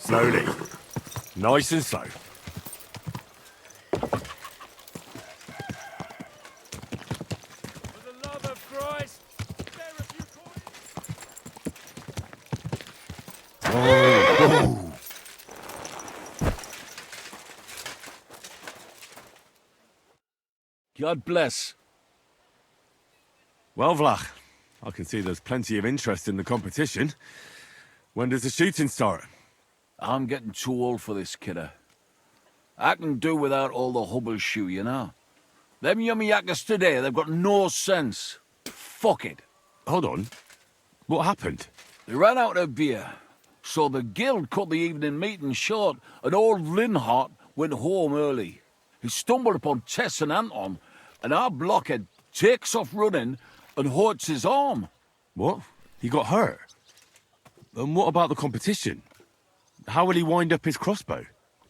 Slowly. Nice and slow. For the love of Christ, spare a few coins. Oh. God bless. Well, Vlach, I can see there's plenty of interest in the competition. When does the shooting start? I'm getting too old for this, kidder. I can do without all the hubble shoe, you know. Them yummy yakkers today, they've got no sense. Fuck it. Hold on. What happened? They ran out of beer, so the guild cut the evening meeting short, and old Linhart went home early. He stumbled upon Tess and Anton, and our blockhead takes off running and hurts his arm. What? He got hurt? And what about the competition? How will he wind up his crossbow?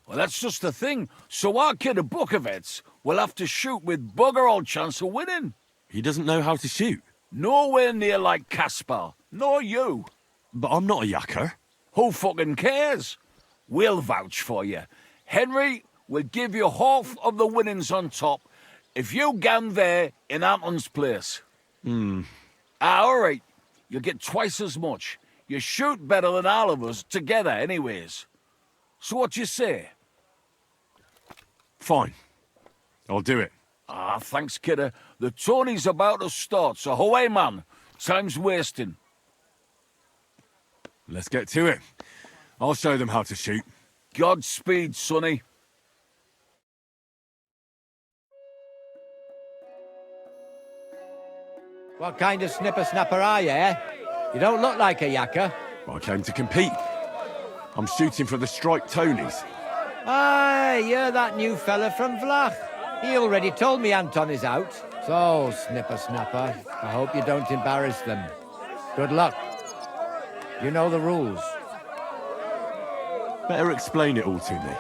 Well, that's just the thing. So our kid of Bukovets will have to shoot with bugger all chance of winning. He doesn't know how to shoot. Nowhere near like Caspar, nor you. But I'm not a yakker. Who fucking cares? We'll vouch for you. Henry will give you half of the winnings on top if you gan there in Anton's place. All right. You'll get twice as much. You shoot better than all of us together anyways. So what you say? Fine. I'll do it. Ah, thanks, kidder. The tourney's about to start, so away, man. Time's wasting. Let's get to it. I'll show them how to shoot. Godspeed, sonny. What kind of snipper-snapper are you, eh? You don't look like a yakker. I came to compete. I'm shooting for the striped Tonys. Aye, you're that new fella from Vlach. He already told me Anton is out. So, snipper-snapper, I hope you don't embarrass them. Good luck. You know the rules. Better explain it all to me.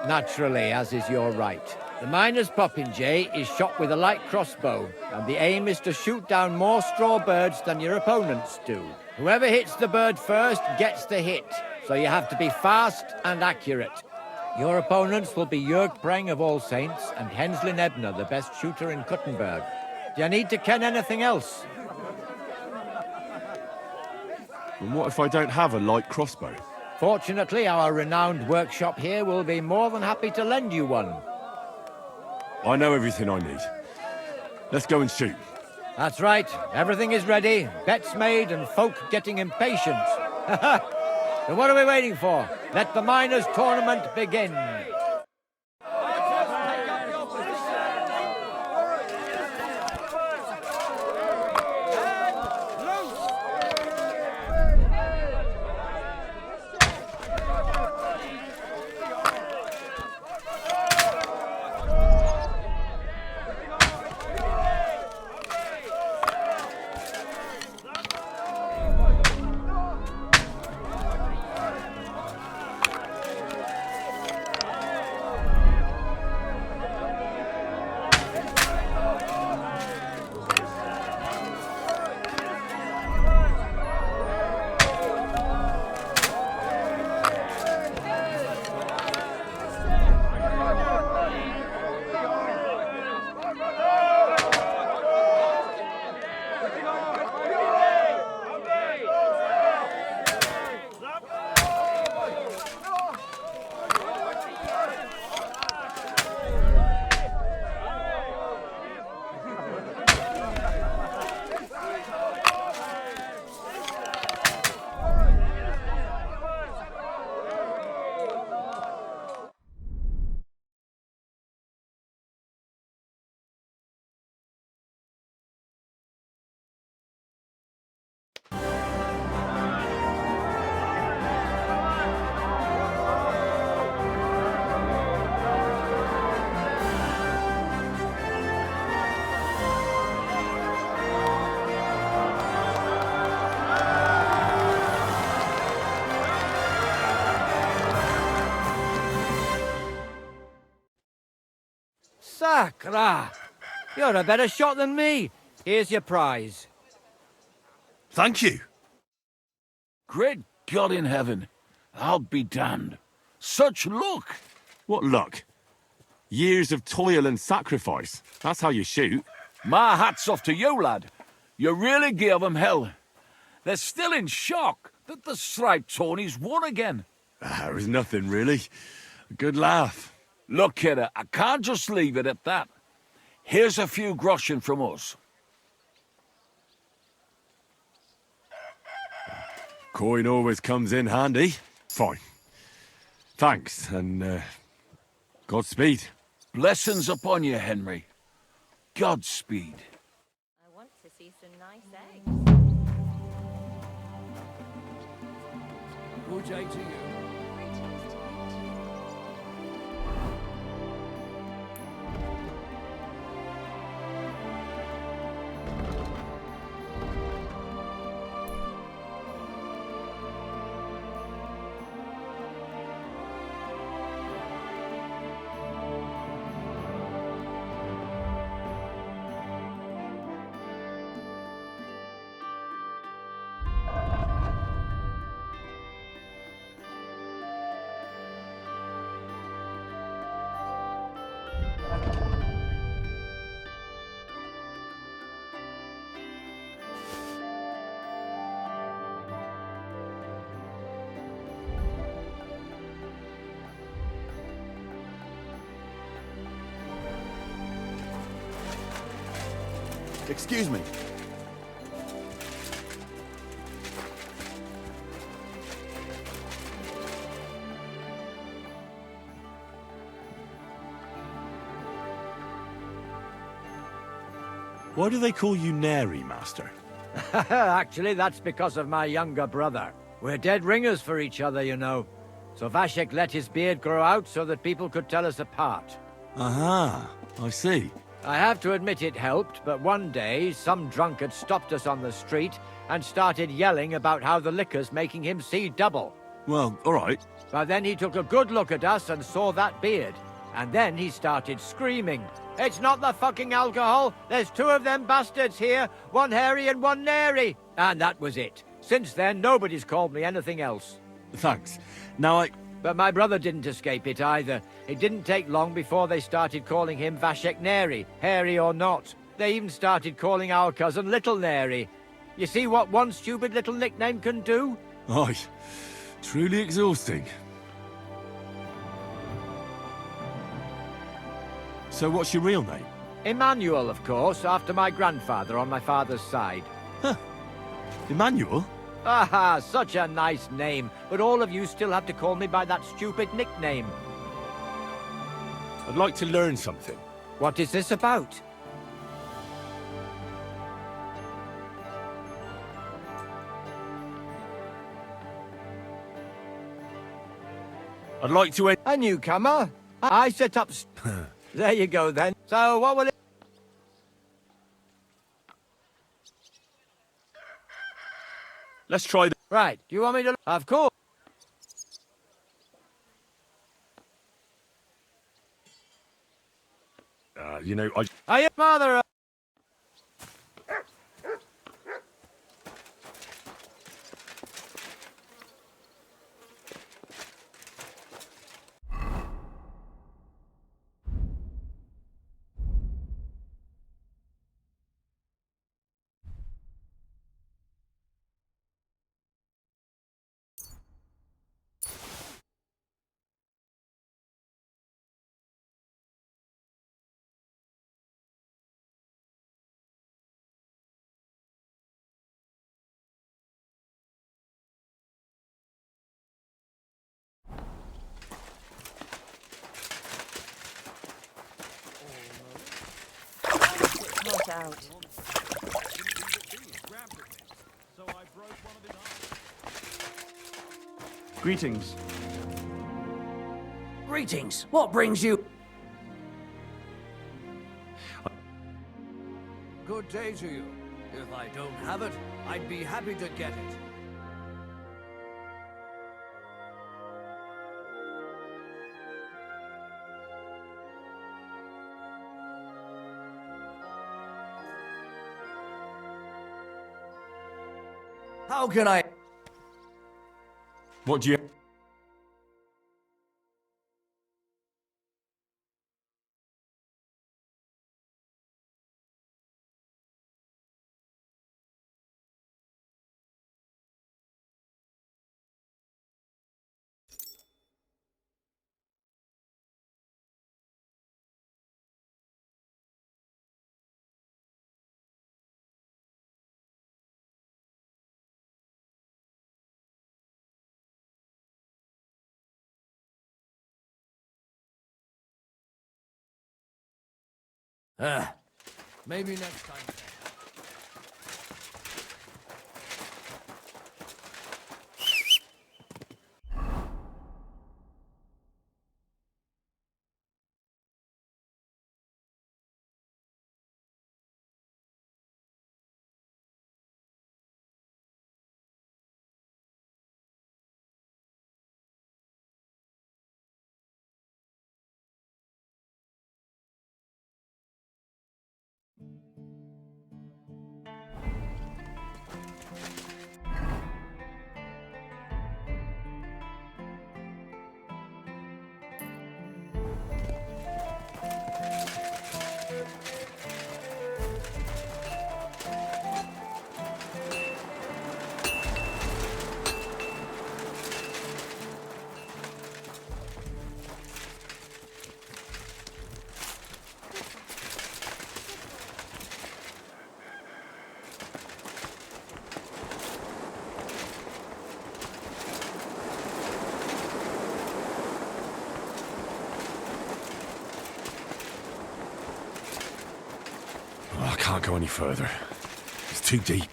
Naturally, as is your right. The miner's popinjay is shot with a light crossbow, and the aim is to shoot down more straw birds than your opponents do. Whoever hits the bird first gets the hit, so you have to be fast and accurate. Your opponents will be Jörg Breng of All Saints and Henslin Ebner, the best shooter in Kuttenberg. Do you need to ken anything else? And what if I don't have a light crossbow? Fortunately, our renowned workshop here will be more than happy to lend you one. I know everything I need. Let's go and shoot. That's right. Everything is ready. Bets made and folk getting impatient. So what are we waiting for? Let the miners' tournament begin. Sakra! You're a better shot than me. Here's your prize. Thank you. Great God in heaven, I'll be damned. Such luck. What luck? Years of toil and sacrifice. That's how you shoot. My hat's off to you, lad. You really gave them hell. They're still in shock that the striped Tony's won again. It was nothing, really. A good laugh. Look, kidder, I can't just leave it at that. Here's a few groschen from us. Coin always comes in handy. Fine. Thanks, and Godspeed. Blessings upon you, Henry. Godspeed. I want to see some nice eggs. Good day to you. Excuse me. Why do they call you Nary, Master? Actually, that's because of my younger brother. We're dead ringers for each other, you know. So Vashek let his beard grow out so that people could tell us apart. Aha, I see. I have to admit it helped, but one day, some drunkard stopped us on the street and started yelling about how the liquor's making him see double. Well, all right. But then he took a good look at us and saw that beard. And then he started screaming. It's not the fucking alcohol. There's two of them bastards here. One hairy and one nary. And that was it. Since then, nobody's called me anything else. Thanks. Now But my brother didn't escape it either. It didn't take long before they started calling him Vashek Neri, hairy or not. They even started calling our cousin Little Neri. You see what one stupid little nickname can do? Aye, truly exhausting. So what's your real name? Emmanuel, of course, after my grandfather on my father's side. Emmanuel? Aha, such a nice name, but all of you still have to call me by that stupid nickname. I'd like to learn something. What is this about? I'd like to... A newcomer? I set up... There you go, then. So, what will it... Let's try... Right, do you want me to... Of course. You know, I am mother... Not out. Greetings. Greetings. What brings you? Good day to you. If I don't have it, I'd be happy to get it. How can I? What do you... Maybe next time. Oh, I can't go any further. It's too deep.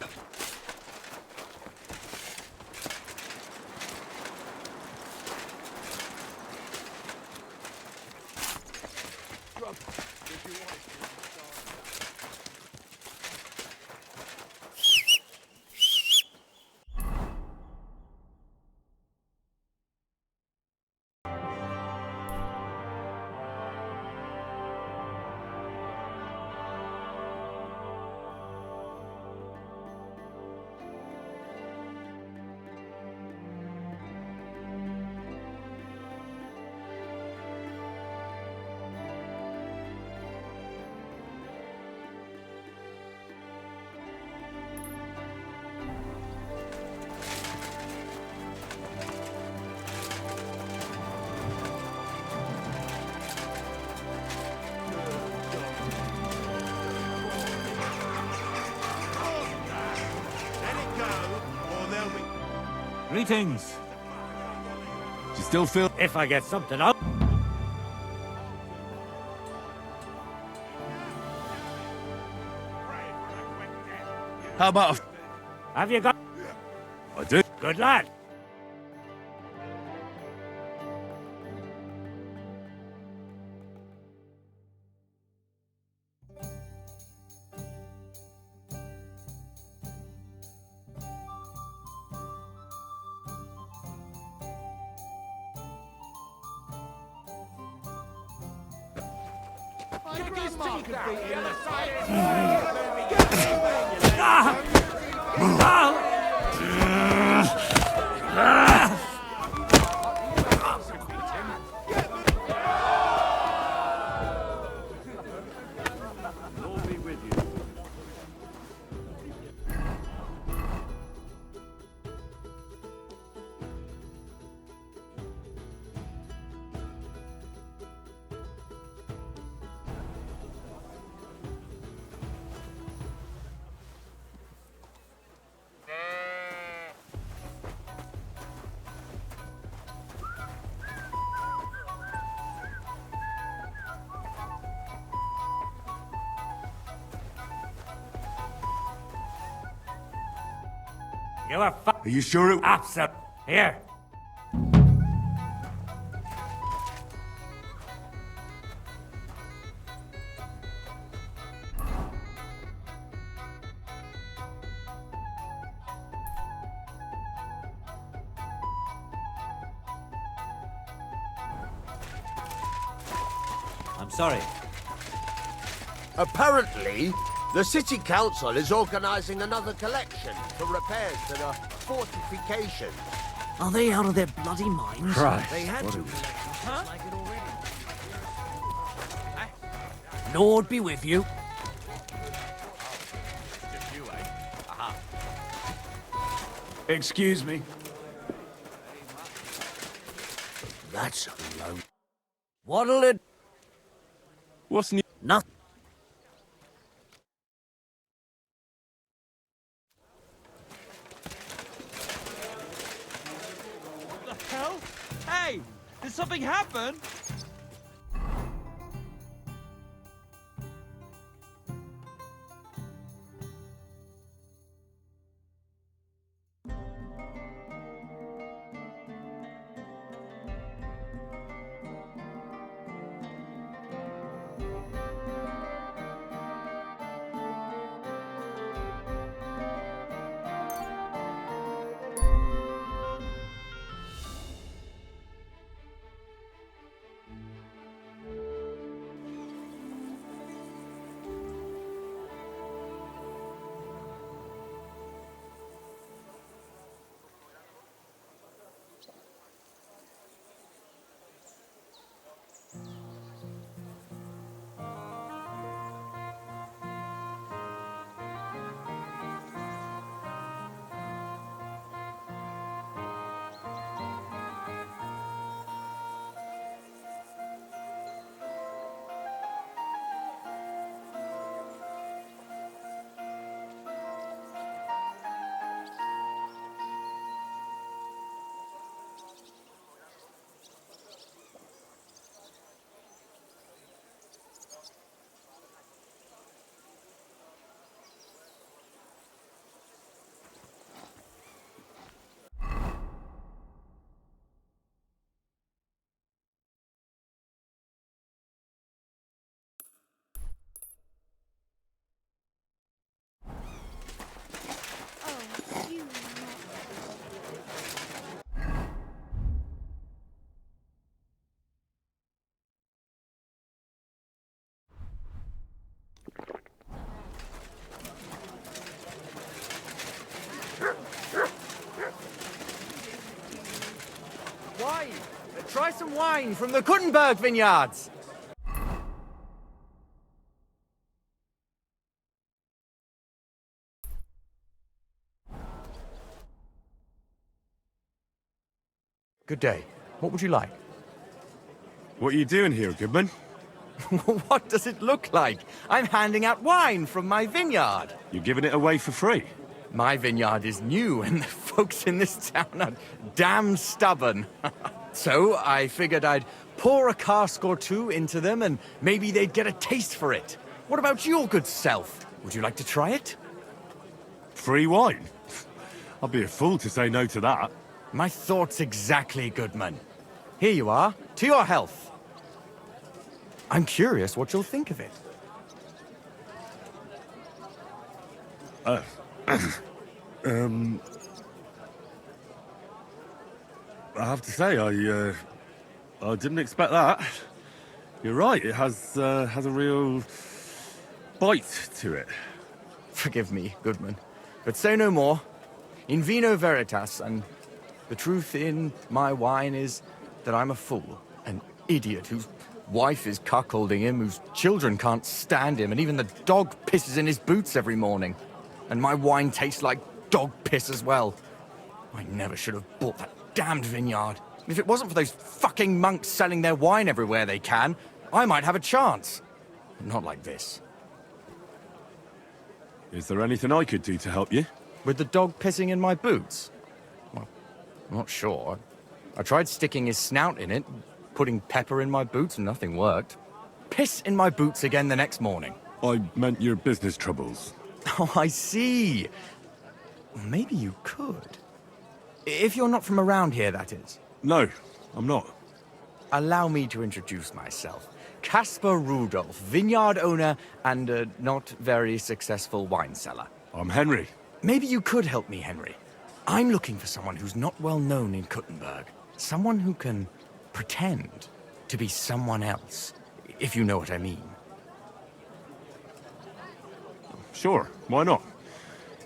Greetings. Do you still feel... If I get something up. How about Have you got? I do. Good lad. You are Are you sure it... absolute. Here. I'm sorry. Apparently, the city council is organising another collection for repairs to the fortifications. Are they out of their bloody minds? Christ, They had what to. is- Just like it already. Lord be with you. Excuse me. That's alone. What'll it? What's new? Nothing. The hell? Hey! Did something happen? some wine from the Kuttenberg vineyards. Good day. What would you like? What are you doing here, Goodman? What does it look like? I'm handing out wine from my vineyard. You're giving it away for free? My vineyard is new, and the folks in this town are damn stubborn. So I figured I'd pour a cask or two into them, and maybe they'd get a taste for it. What about your good self? Would you like to try it? Free wine? I'll be a fool to say no to that. My thoughts exactly, Goodman. Here you are, to your health. I'm curious what you'll think of it. I have to say, I didn't expect that. You're right, it has a real bite to it. Forgive me, Goodman, but say no more. In vino veritas, and the truth in my wine is that I'm a fool, an idiot whose wife is cuckolding him, whose children can't stand him, and even the dog pisses in his boots every morning. And my wine tastes like dog piss as well. I never should have bought that damned vineyard. If it wasn't for those fucking monks selling their wine everywhere they can, I might have a chance. Not like this. Is there anything I could do to help you? With the dog pissing in my boots? Well, I'm not sure. I tried sticking his snout in it, putting pepper in my boots, and nothing worked. Piss in my boots again the next morning. I meant your business troubles. Oh, I see. Maybe you could. If you're not from around here, that is. No, I'm not. Allow me to introduce myself. Caspar Rudolph, vineyard owner and a not very successful wine seller. I'm Henry. Maybe you could help me, Henry. I'm looking for someone who's not well known in Kuttenberg. Someone who can pretend to be someone else, if you know what I mean. Sure, why not?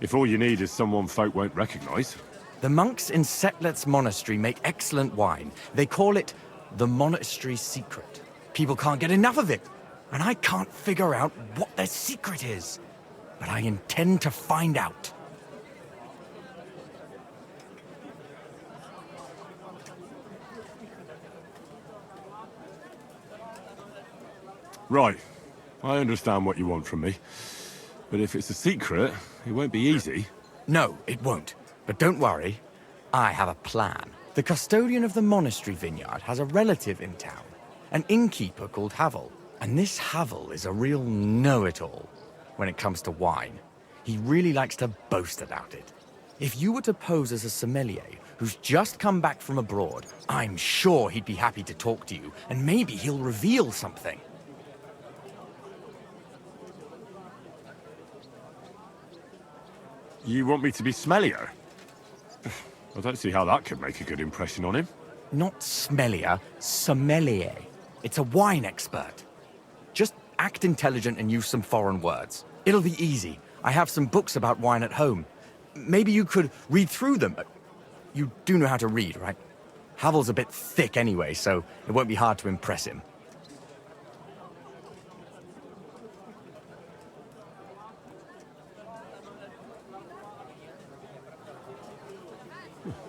If all you need is someone folk won't recognize. The monks in Setlet's monastery make excellent wine. They call it the monastery secret. People can't get enough of it, and I can't figure out what their secret is. But I intend to find out. Right, I understand what you want from me. But if it's a secret, it won't be easy. No, it won't. But don't worry, I have a plan. The custodian of the monastery vineyard has a relative in town, an innkeeper called Havel. And this Havel is a real know-it-all when it comes to wine. He really likes to boast about it. If you were to pose as a sommelier who's just come back from abroad, I'm sure he'd be happy to talk to you, and maybe he'll reveal something. You want me to be smellier? I don't see how that could make a good impression on him. Not smellier, sommelier. It's a wine expert. Just act intelligent and use some foreign words. It'll be easy. I have some books about wine at home. Maybe you could read through them. You do know how to read, right? Havel's a bit thick anyway, so it won't be hard to impress him.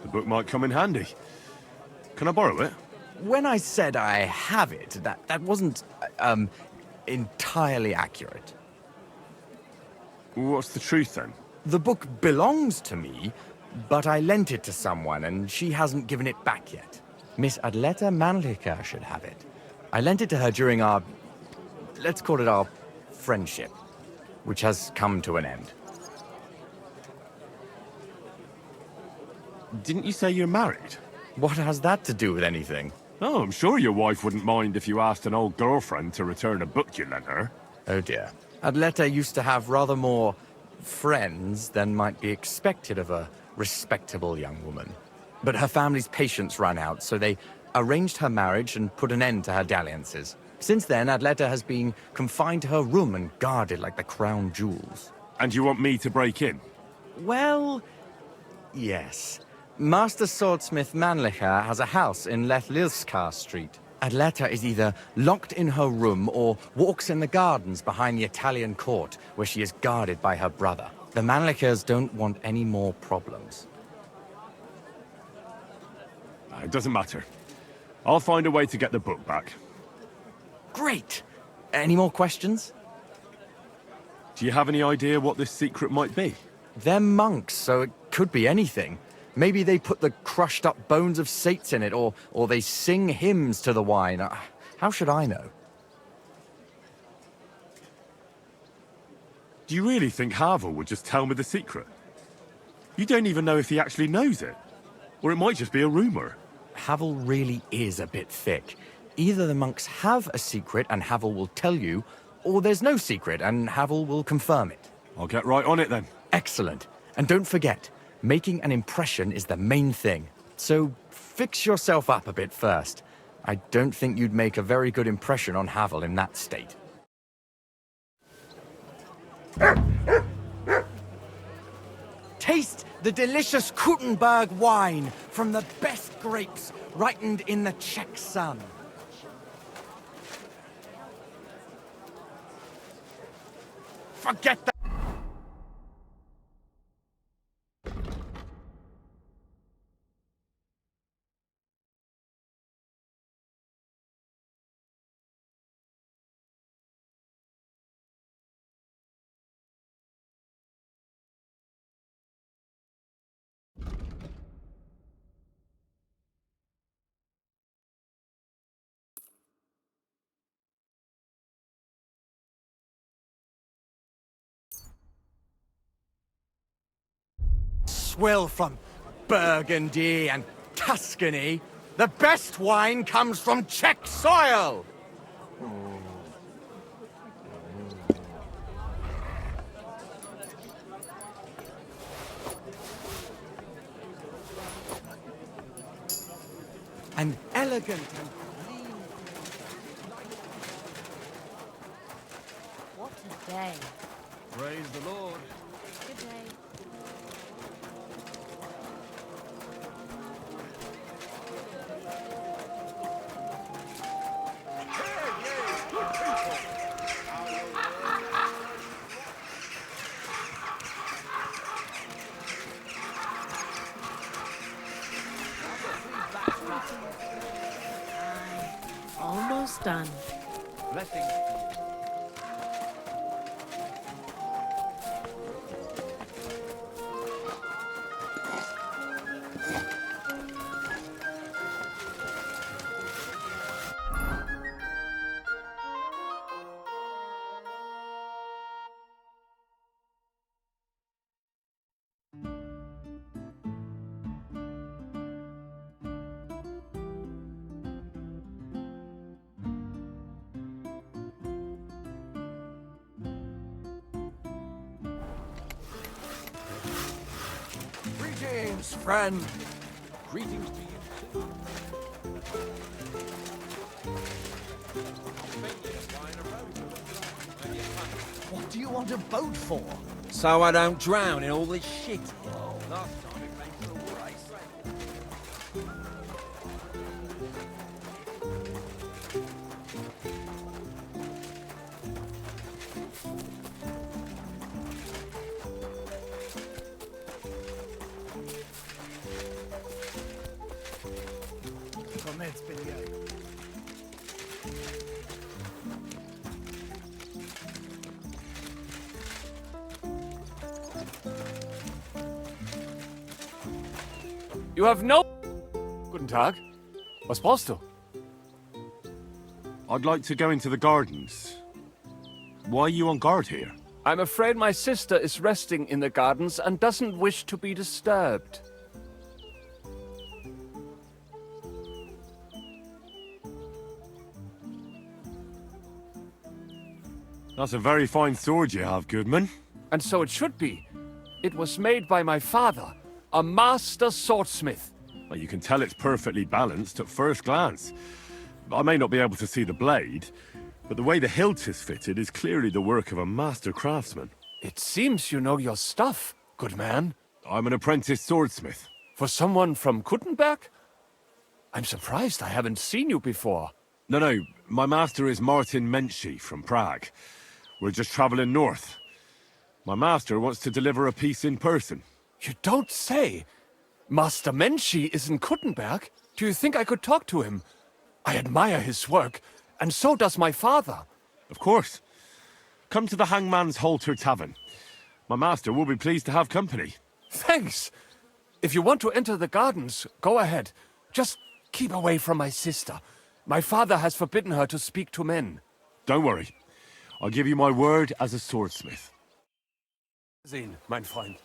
The book might come in handy. Can I borrow it? When I said I have it, that wasn't, entirely accurate. What's the truth, then? The book belongs to me, but I lent it to someone, and she hasn't given it back yet. Miss Adleta Manlica should have it. I lent it to her during our, let's call it our friendship, which has come to an end. Didn't you say you're married? What has that to do with anything? Oh, I'm sure your wife wouldn't mind if you asked an old girlfriend to return a book you lent her. Oh dear. Adleta used to have rather more friends than might be expected of a respectable young woman. But her family's patience ran out, so they arranged her marriage and put an end to her dalliances. Since then, Adleta has been confined to her room and guarded like the crown jewels. And you want me to break in? Well, yes. Master Swordsmith Mannlicher has a house in Lethlilskar Street. Adleta is either locked in her room or walks in the gardens behind the Italian court, where she is guarded by her brother. The Mannlichers don't want any more problems. It doesn't matter. I'll find a way to get the book back. Great! Any more questions? Do you have any idea what this secret might be? They're monks, so it could be anything. Maybe they put the crushed-up bones of saints in it, or they sing hymns to the wine. How should I know? Do you really think Havel would just tell me the secret? You don't even know if he actually knows it. Or it might just be a rumor. Havel really is a bit thick. Either the monks have a secret and Havel will tell you, or there's no secret and Havel will confirm it. I'll get right on it then. Excellent. And don't forget, making an impression is the main thing. So fix yourself up a bit first. I don't think you'd make a very good impression on Havel in that state. Taste the delicious Kuttenberg wine from the best grapes ripened in the Czech sun. Forget that. Swill from Burgundy and Tuscany. The best wine comes from Czech soil! An elegant and clean... What a day. Praise the Lord. Good day. Almost done. Blessings. Greetings, friend. Greetings to you. What do you want a boat for? So I don't drown in all this shit. Last time it made for a race. You have no... Guten Tag. Was brauchst du? I'd like to go into the gardens. Why are you on guard here? I'm afraid my sister is resting in the gardens and doesn't wish to be disturbed. That's a very fine sword you have, Goodman. And so it should be. It was made by my father, a master swordsmith. Well, you can tell it's perfectly balanced at first glance. I may not be able to see the blade, but the way the hilt is fitted is clearly the work of a master craftsman. It seems you know your stuff, good man. I'm an apprentice swordsmith. For someone from Kuttenberg? I'm surprised I haven't seen you before. No, my master is Martin Menschy from Prague. We're just traveling north. My master wants to deliver a piece in person. You don't say! Master Menschy is in Kuttenberg? Do you think I could talk to him? I admire his work, and so does my father. Of course. Come to the Hangman's Halter Tavern. My master will be pleased to have company. Thanks! If you want to enter the gardens, go ahead. Just keep away from my sister. My father has forbidden her to speak to men. Don't worry. I'll give you my word as a swordsmith. Sehen, mein Freund.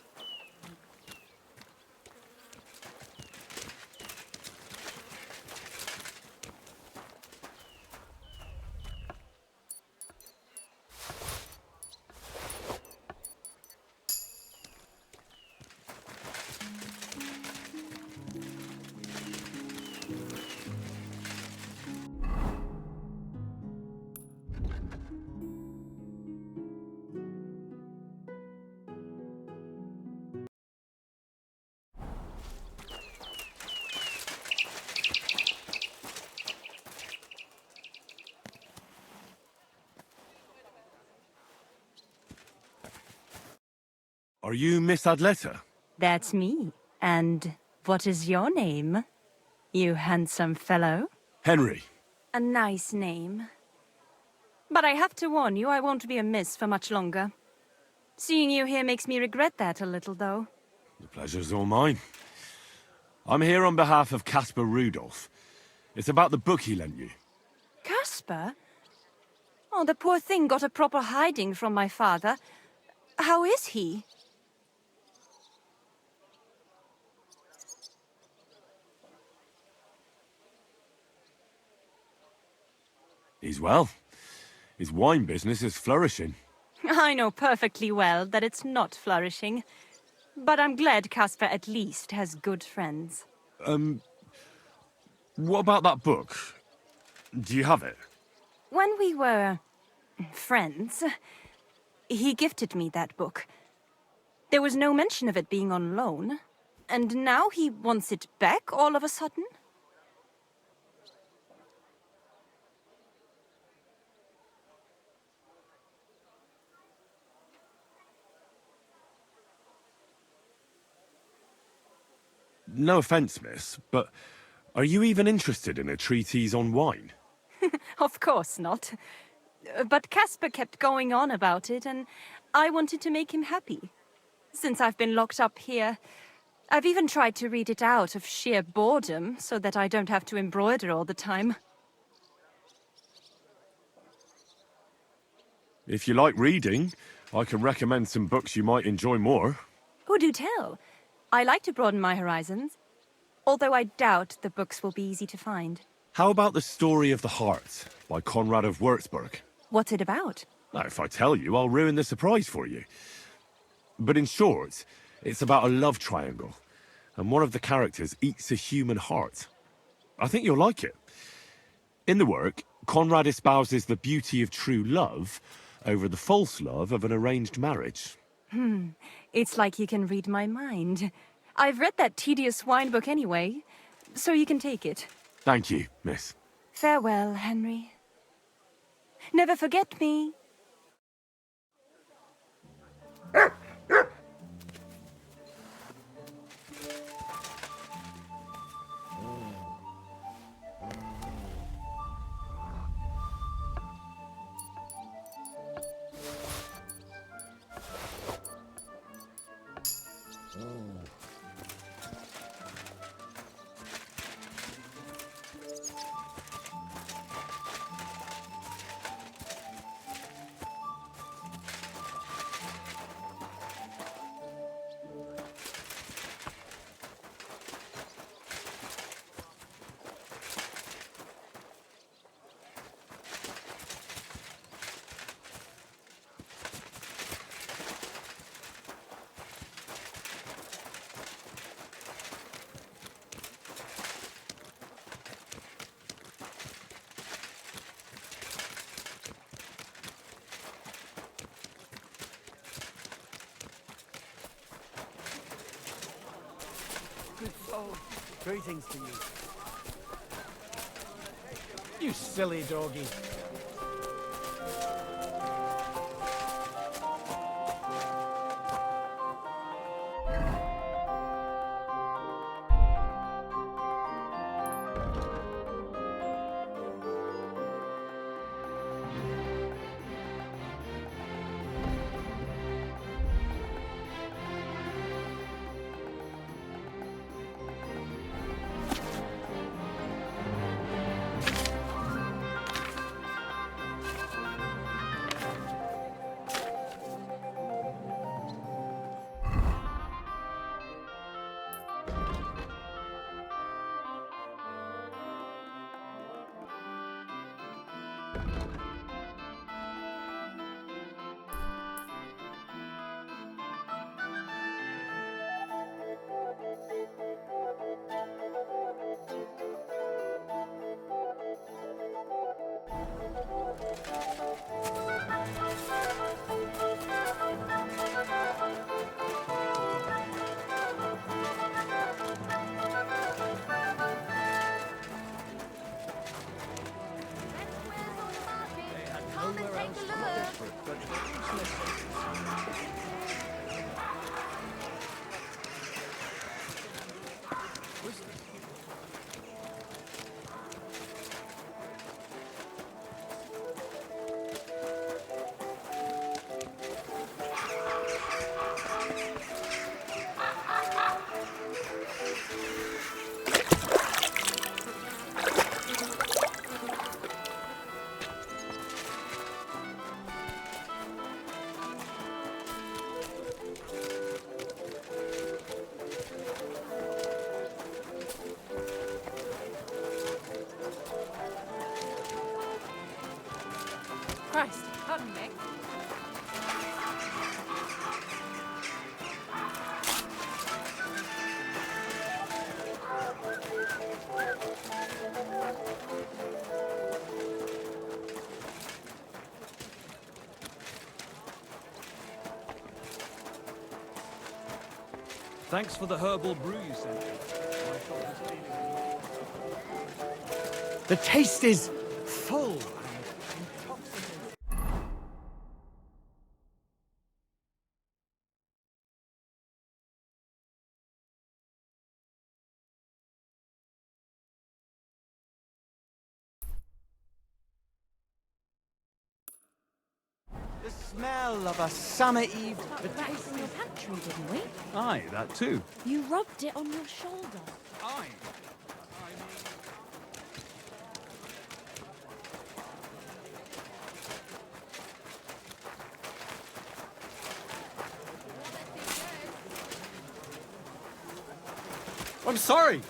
Are you Miss Adletta? That's me. And what is your name, you handsome fellow? Henry. A nice name. But I have to warn you, I won't be a miss for much longer. Seeing you here makes me regret that a little, though. The pleasure's all mine. I'm here on behalf of Caspar Rudolph. It's about the book he lent you. Caspar? Oh, the poor thing got a proper hiding from my father. How is he? He's well. His wine business is flourishing. I know perfectly well that it's not flourishing. But I'm glad Caspar at least has good friends. What about that book? Do you have it? When we were friends, he gifted me that book. There was no mention of it being on loan. And now he wants it back all of a sudden? No offense, miss, but are you even interested in a treatise on wine? Of course not. But Caspar kept going on about it, and I wanted to make him happy. Since I've been locked up here, I've even tried to read it out of sheer boredom, so that I don't have to embroider all the time. If you like reading, I can recommend some books you might enjoy more. Oh, do tell. I like to broaden my horizons. Although I doubt the books will be easy to find. How about The Story of the Heart by Conrad of Würzburg? What's it about? Now, if I tell you, I'll ruin the surprise for you. But in short, it's about a love triangle, and one of the characters eats a human heart. I think you'll like it. In the work, Conrad espouses the beauty of true love over the false love of an arranged marriage. It's like you can read my mind. I've read that tedious wine book anyway, so you can take it. Thank you, miss. Farewell, Henry. Never forget me. Greetings to you. You silly doggy. Christ, pardon me. Thanks for the herbal brew you sent me. The taste is full. The smell of a summer evening. The rice in your pantry, didn't we? Aye, that too. You rubbed it on your shoulder. Aye. I'm sorry.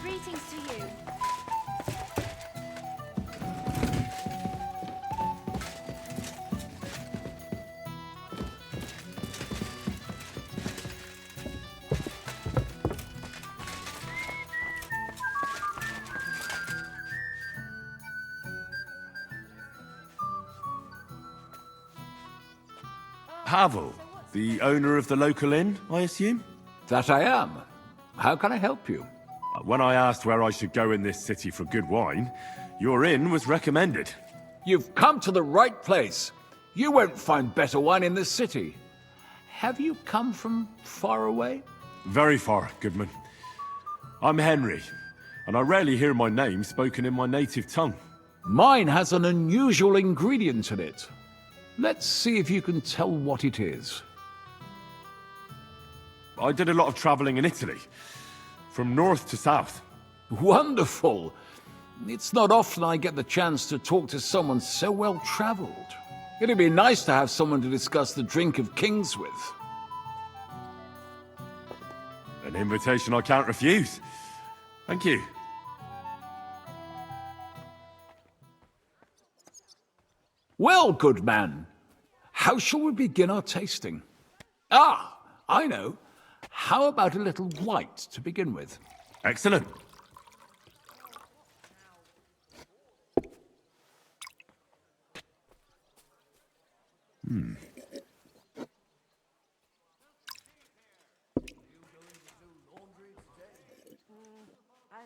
Greetings to you. Pavel, the owner of the local inn, I assume? That I am. How can I help you? When I asked where I should go in this city for good wine, your inn was recommended. You've come to the right place. You won't find better wine in this city. Have you come from far away? Very far, Goodman. I'm Henry, and I rarely hear my name spoken in my native tongue. Mine has an unusual ingredient in it. Let's see if you can tell what it is. I did a lot of traveling in Italy, from north to south. Wonderful! It's not often I get the chance to talk to someone so well-traveled. It'd be nice to have someone to discuss the drink of kings with. An invitation I can't refuse. Thank you. Well, good man, how shall we begin our tasting? Ah, I know. How about a little white to begin with? Excellent.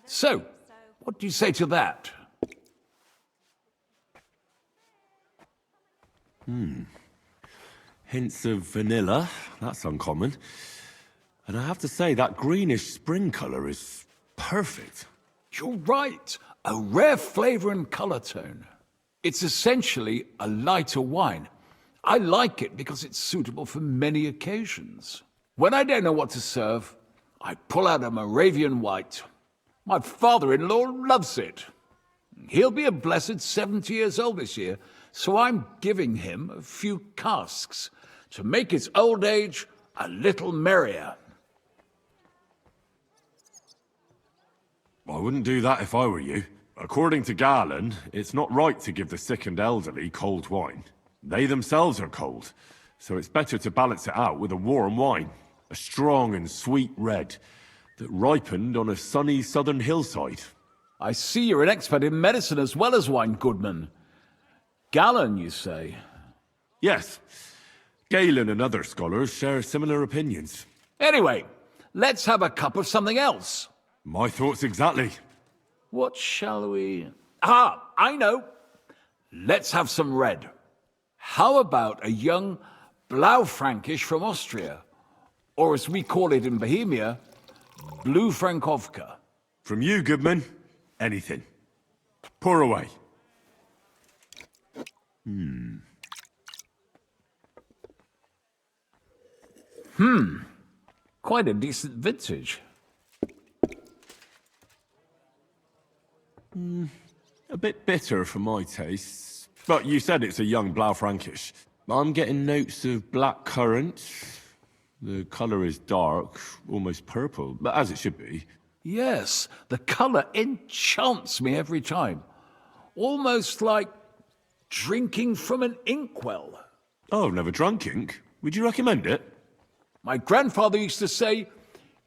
So, what do you say to that? Hints of vanilla. That's uncommon. And I have to say, that greenish spring color is perfect. You're right. A rare flavor and color tone. It's essentially a lighter wine. I like it because it's suitable for many occasions. When I don't know what to serve, I pull out a Moravian white. My father-in-law loves it. He'll be a blessed 70 years old this year, so I'm giving him a few casks to make his old age a little merrier. I wouldn't do that if I were you. According to Galen, it's not right to give the sick and elderly cold wine. They themselves are cold, so it's better to balance it out with a warm wine. A strong and sweet red that ripened on a sunny southern hillside. I see you're an expert in medicine as well as wine, Goodman. Galen, you say? Yes. Galen and other scholars share similar opinions. Anyway, let's have a cup of something else. My thoughts exactly. What shall we... Ah, I know. Let's have some red. How about a young Blaufränkisch from Austria? Or as we call it in Bohemia, Blue Frankovka. From you, Goodman, anything. Pour away. Quite a decent vintage. A bit bitter for my tastes. But you said it's a young Blaufränkisch. I'm getting notes of black currant. The colour is dark, almost purple, but as it should be. Yes, the color enchants me every time. Almost like drinking from an inkwell. Oh, I've never drunk ink. Would you recommend it? My grandfather used to say,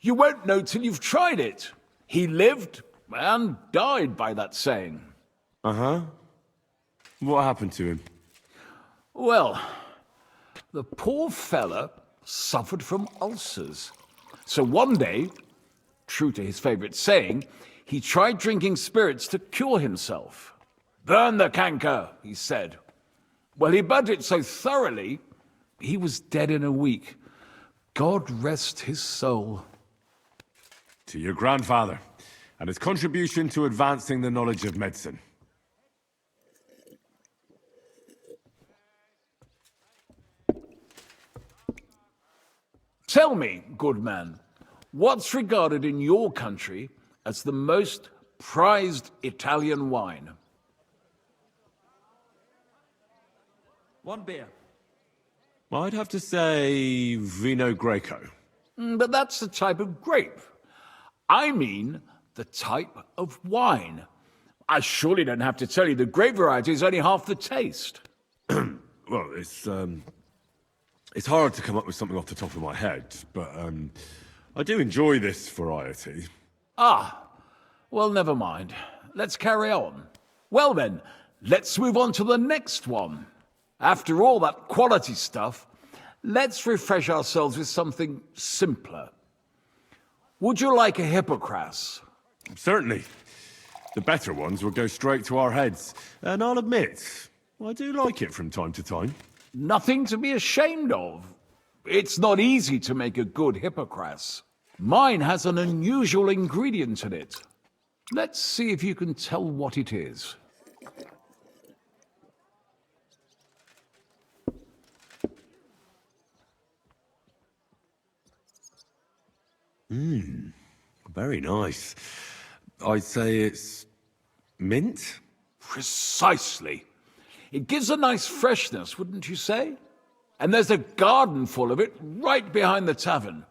you won't know till you've tried it. He lived and died by that saying. Uh-huh. What happened to him? Well, the poor fella suffered from ulcers. So one day, true to his favorite saying, he tried drinking spirits to cure himself. Burn the canker, he said. Well, he burnt it so thoroughly, he was dead in a week. God rest his soul. To your grandfather, and his contribution to advancing the knowledge of medicine. Tell me, good man, what's regarded in your country as the most prized Italian wine? One beer. I'd have to say Vino Greco. But that's the type of grape. I mean the type of wine. I surely don't have to tell you the grape variety is only half the taste. Well, it's hard to come up with something off the top of my head, but I do enjoy this variety. Ah, well, never mind. Let's carry on. Well then, let's move on to the next one. After all that quality stuff, let's refresh ourselves with something simpler. Would you like a Hippocras? Certainly. The better ones will go straight to our heads, and I'll admit, I do like it from time to time. Nothing to be ashamed of. It's not easy to make a good Hippocras. Mine has an unusual ingredient in it. Let's see if you can tell what it is. Very nice. I'd say it's mint? Precisely. It gives a nice freshness, wouldn't you say? And there's a garden full of it right behind the tavern.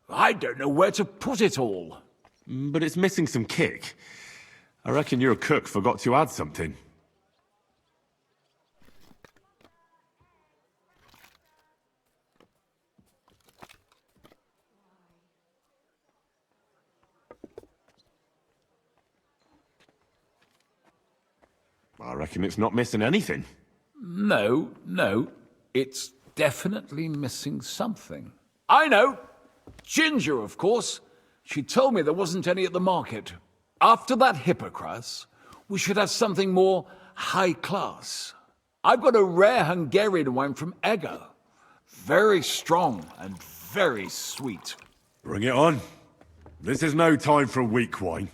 I don't know where to put it all. But it's missing some kick. I reckon your cook forgot to add something. I reckon it's not missing anything. No. It's definitely missing something. I know! Ginger, of course. She told me there wasn't any at the market. After that Hippocras, we should have something more high class. I've got a rare Hungarian wine from Egger. Very strong and very sweet. Bring it on. This is no time for weak wine.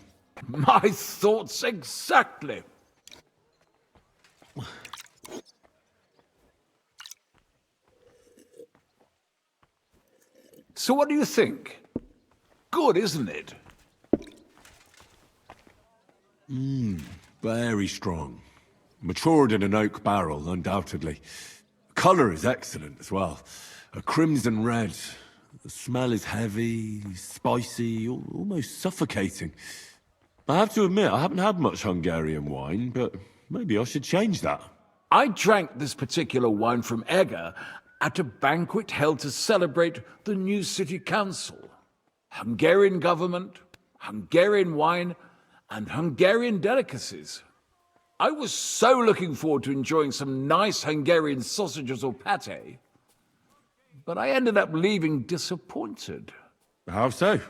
My thoughts exactly. So what do you think? Good, isn't it? Very strong. Matured in an oak barrel, undoubtedly. Colour is excellent as well. A crimson red. The smell is heavy, spicy, almost suffocating. I have to admit, I haven't had much Hungarian wine, but maybe I should change that. I drank this particular wine from Egger at a banquet held to celebrate the new city council. Hungarian government, Hungarian wine, and Hungarian delicacies. I was so looking forward to enjoying some nice Hungarian sausages or pate, but I ended up leaving disappointed. How so?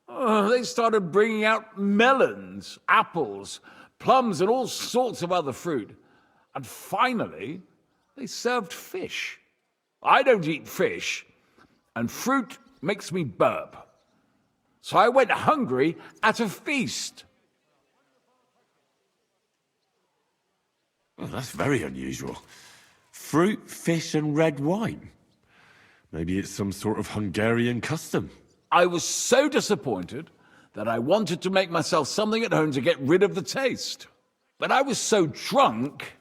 They started bringing out melons, apples, plums, and all sorts of other fruit. And finally, they served fish. I don't eat fish, and fruit makes me burp. So I went hungry at a feast. Well, that's very unusual. Fruit, fish, and red wine. Maybe it's some sort of Hungarian custom. I was so disappointed that I wanted to make myself something at home to get rid of the taste. But I was so drunk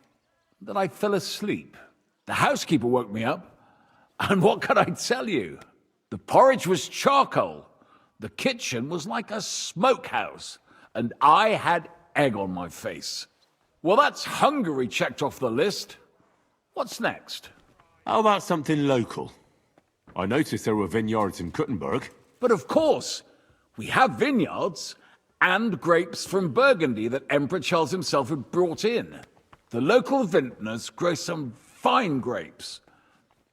that I fell asleep. The housekeeper woke me up, and what can I tell you? The porridge was charcoal. The kitchen was like a smokehouse, and I had egg on my face. Well, that's Hungary checked off the list. What's next? How about something local? I noticed there were vineyards in Kuttenberg. But of course, we have vineyards and grapes from Burgundy that Emperor Charles himself had brought in. The local vintners grow some fine grapes,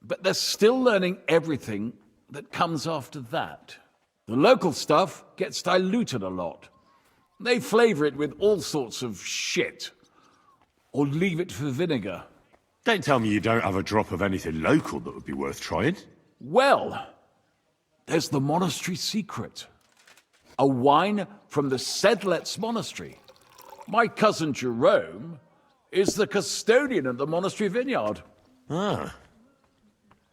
but they're still learning everything that comes after that. The local stuff gets diluted a lot. They flavor it with all sorts of shit, or leave it for vinegar. Don't tell me you don't have a drop of anything local that would be worth trying. Well, there's the monastery secret. A wine from the Sedlets monastery. My cousin Jerome is the custodian of the monastery vineyard. Ah.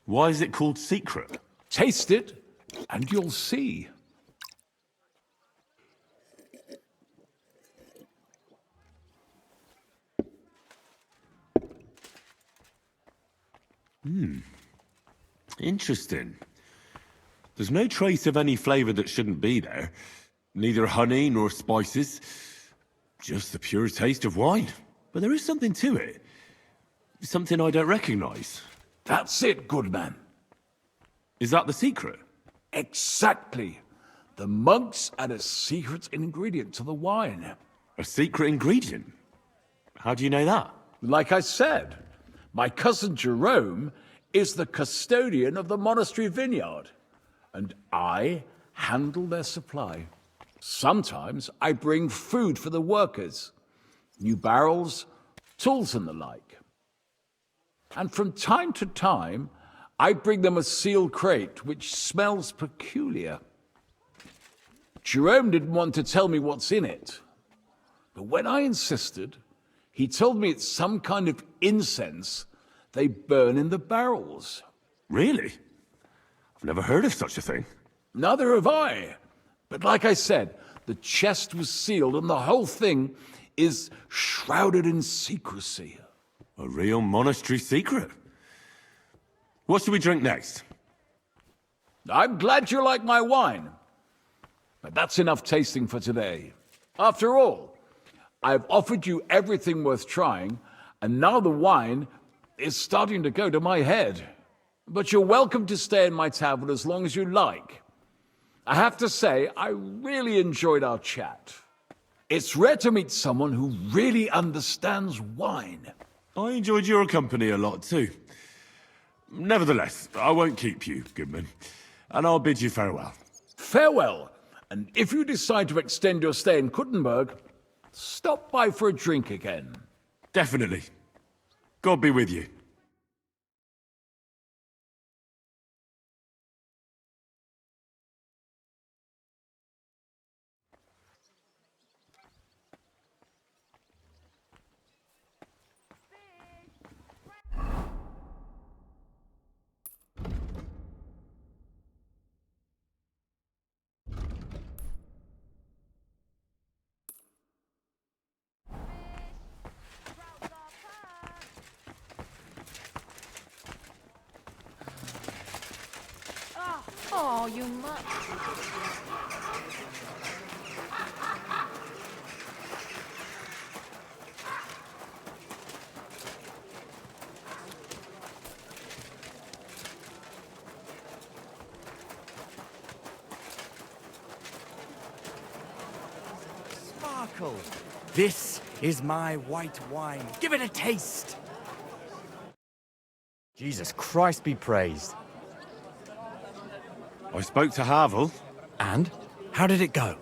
Why is it called secret? Taste it, and you'll see. Interesting. There's no trace of any flavour that shouldn't be there. Neither honey nor spices. Just the pure taste of wine. But there is something to it. Something I don't recognise. That's it, good man. Is that the secret? Exactly. The monks add a secret ingredient to the wine. A secret ingredient? How do you know that? Like I said, my cousin Jerome is the custodian of the monastery vineyard, and I handle their supply. Sometimes I bring food for the workers, new barrels, tools and the like. And from time to time, I bring them a sealed crate which smells peculiar. Jerome didn't want to tell me what's in it, but when I insisted, he told me it's some kind of incense they burn in the barrels. Really? I've never heard of such a thing. Neither have I. But like I said, the chest was sealed and the whole thing is shrouded in secrecy. A real monastery secret. What should we drink next? I'm glad you like my wine. But that's enough tasting for today. After all, I've offered you everything worth trying, and now the wine is starting to go to my head. But you're welcome to stay in my tavern as long as you like. I have to say, I really enjoyed our chat. It's rare to meet someone who really understands wine. I enjoyed your company a lot too. Nevertheless, I won't keep you, Goodman, and I'll bid you farewell. Farewell, and if you decide to extend your stay in Kuttenberg, stop by for a drink again. Definitely. God be with you. Oh, you mutt. Sparkle. This is my white wine. Give it a taste. Jesus Christ be praised. I spoke to Havel. And? How did it go?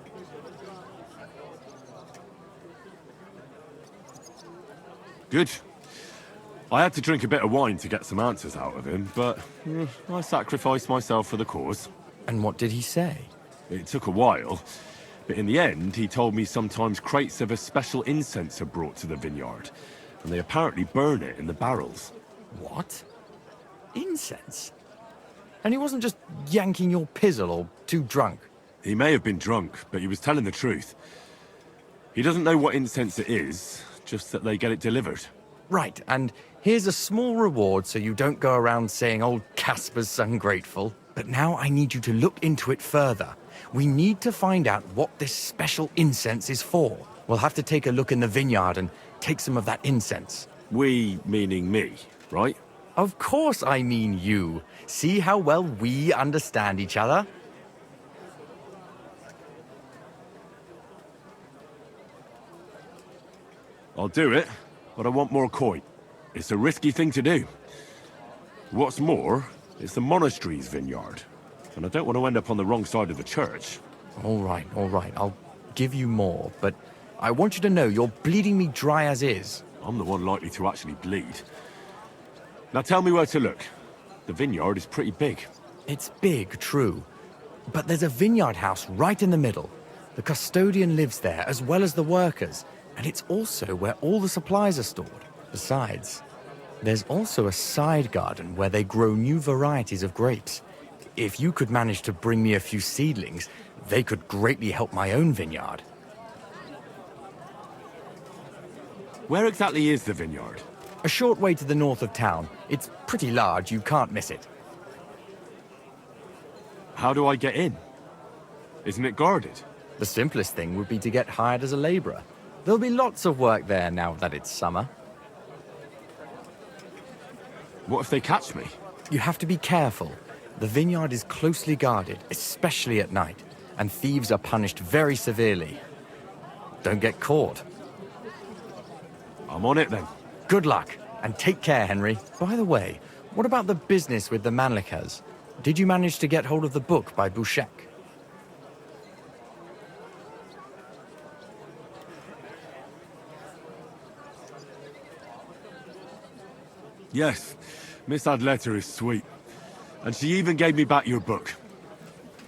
Good. I had to drink a bit of wine to get some answers out of him, but I sacrificed myself for the cause. And what did he say? It took a while, but in the end, he told me sometimes crates of a special incense are brought to the vineyard, and they apparently burn it in the barrels. What? Incense? And he wasn't just yanking your pizzle or too drunk? He may have been drunk, but he was telling the truth. He doesn't know what incense it is, just that they get it delivered. Right, and here's a small reward so you don't go around saying old Casper's ungrateful. But now I need you to look into it further. We need to find out what this special incense is for. We'll have to take a look in the vineyard and take some of that incense. We, meaning me, right? Of course I mean you. See how well we understand each other? I'll do it, but I want more coin. It's a risky thing to do. What's more, it's the monastery's vineyard, and I don't want to end up on the wrong side of the church. All right. I'll give you more, but I want you to know you're bleeding me dry as is. I'm the one likely to actually bleed. Now tell me where to look. The vineyard is pretty big. It's big, true. But there's a vineyard house right in the middle. The custodian lives there, as well as the workers, and it's also where all the supplies are stored. Besides, there's also a side garden where they grow new varieties of grapes. If you could manage to bring me a few seedlings, they could greatly help my own vineyard. Where exactly is the vineyard? A short way to the north of town. It's pretty large, you can't miss it. How do I get in? Isn't it guarded? The simplest thing would be to get hired as a laborer. There'll be lots of work there now that it's summer. What if they catch me? You have to be careful. The vineyard is closely guarded, especially at night, and thieves are punished very severely. Don't get caught. I'm on it then. Good luck, and take care, Henry. By the way, what about the business with the Manlichas? Did you manage to get hold of the book by Bouchek? Yes, Miss Adletter is sweet. And she even gave me back your book.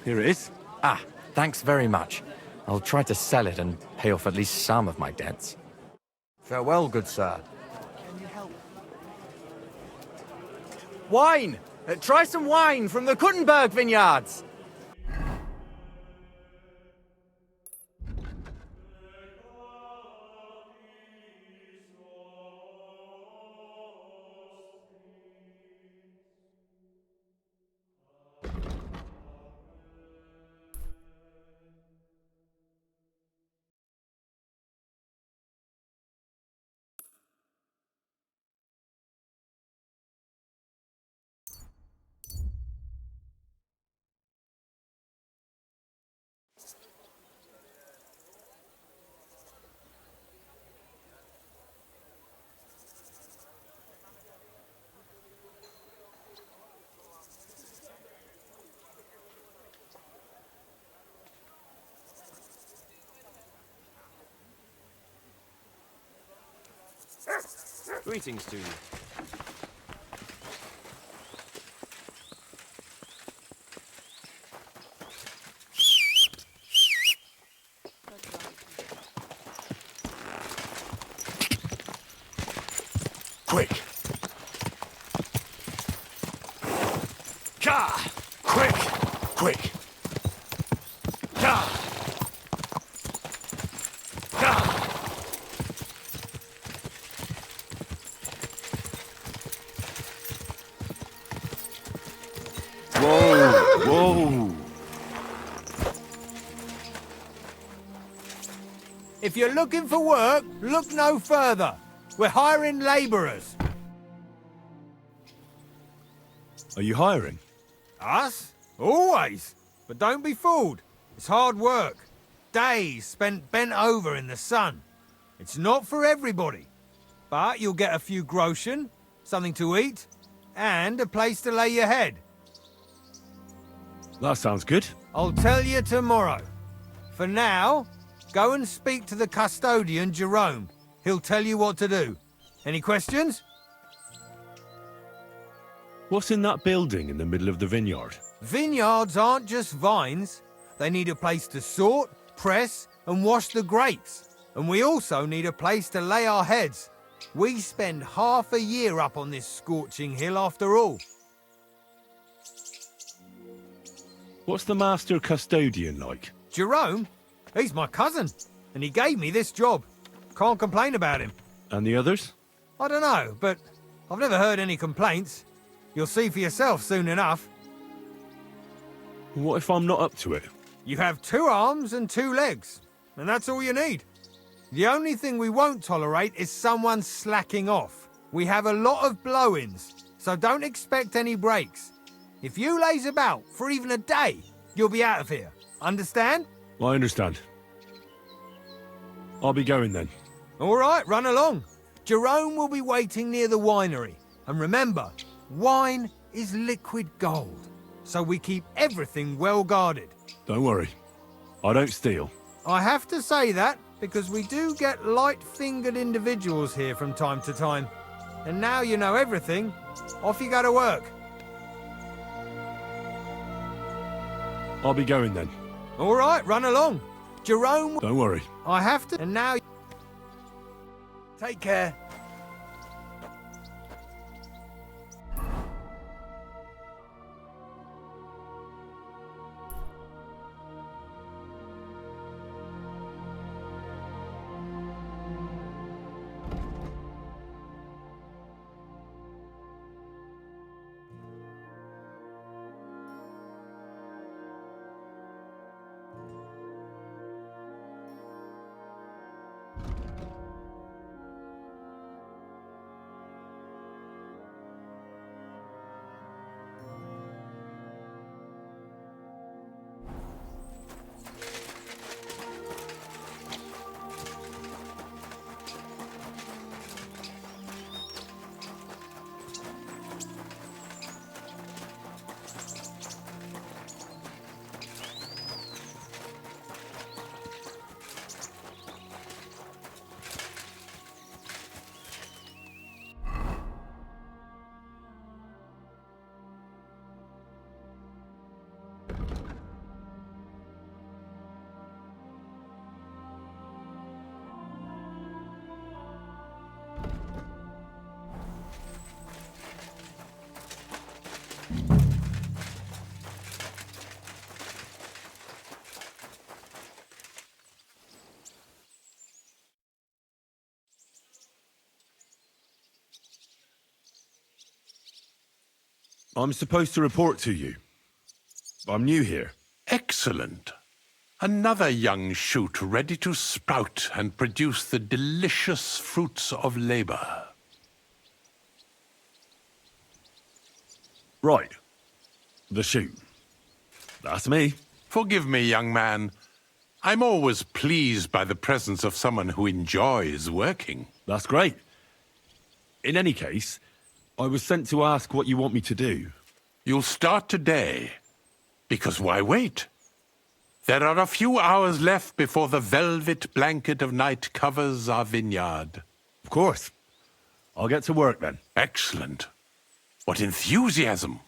Here it is. Ah, thanks very much. I'll try to sell it and pay off at least some of my debts. Farewell, good sir. Can you help? Wine! Try some wine from the Kuttenberg vineyards! Greetings to you. Quick! Ka! Quick! Quick! Ka! Ka! Whoa, whoa. If you're looking for work, look no further. We're hiring labourers. Are you hiring? Us? Always. But don't be fooled. It's hard work. Days spent bent over in the sun. It's not for everybody. But you'll get a few groschen, something to eat, and a place to lay your head. That sounds good. I'll tell you tomorrow. For now, go and speak to the custodian, Jerome. He'll tell you what to do. Any questions? What's in that building in the middle of the vineyard? Vineyards aren't just vines. They need a place to sort, press, and wash the grapes. And we also need a place to lay our heads. We spend half a year up on this scorching hill after all. What's the master custodian like? Jerome? He's my cousin, and he gave me this job. Can't complain about him. And the others? I don't know, but I've never heard any complaints. You'll see for yourself soon enough. What if I'm not up to it? You have 2 arms and 2 legs, and that's all you need. The only thing we won't tolerate is someone slacking off. We have a lot of blow-ins, so don't expect any breaks. If you laze about for even a day, you'll be out of here. Understand? I understand. I'll be going then. All right, run along. Jerome will be waiting near the winery. And remember, wine is liquid gold, so we keep everything well guarded. Don't worry. I don't steal. I have to say that because we do get light-fingered individuals here from time to time. And now you know everything, off you go to work. I'll be going then. All right, run along. Jerome... Don't worry. I have to... And now... Take care. I'm supposed to report to you. I'm new here. Excellent. Another young shoot ready to sprout and produce the delicious fruits of labor. Right. The shoot. That's me. Forgive me, young man. I'm always pleased by the presence of someone who enjoys working. That's great. In any case, I was sent to ask what you want me to do. You'll start today. Because why wait? There are a few hours left before the velvet blanket of night covers our vineyard. Of course. I'll get to work then. Excellent. What enthusiasm!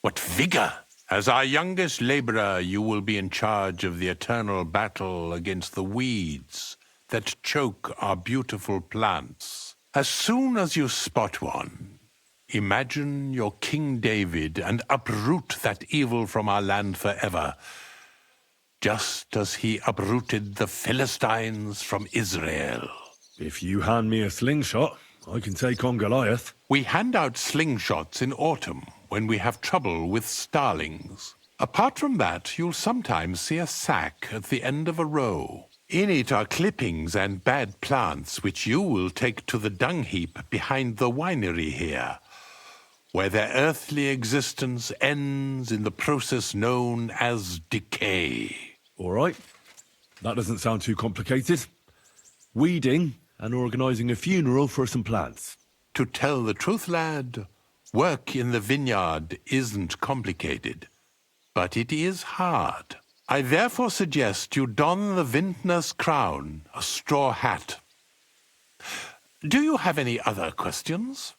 What vigor! As our youngest laborer, you will be in charge of the eternal battle against the weeds that choke our beautiful plants. As soon as you spot one, imagine you're King David and uproot that evil from our land forever, just as he uprooted the Philistines from Israel. If you hand me a slingshot, I can take on Goliath. We hand out slingshots in autumn when we have trouble with starlings. Apart from that, you'll sometimes see a sack at the end of a row. In it are clippings and bad plants which you will take to the dung heap behind the winery here, where their earthly existence ends in the process known as decay. All right. That doesn't sound too complicated. Weeding and organising a funeral for some plants. To tell the truth, lad, work in the vineyard isn't complicated, but it is hard. I therefore suggest you don the vintner's crown, a straw hat. Do you have any other questions?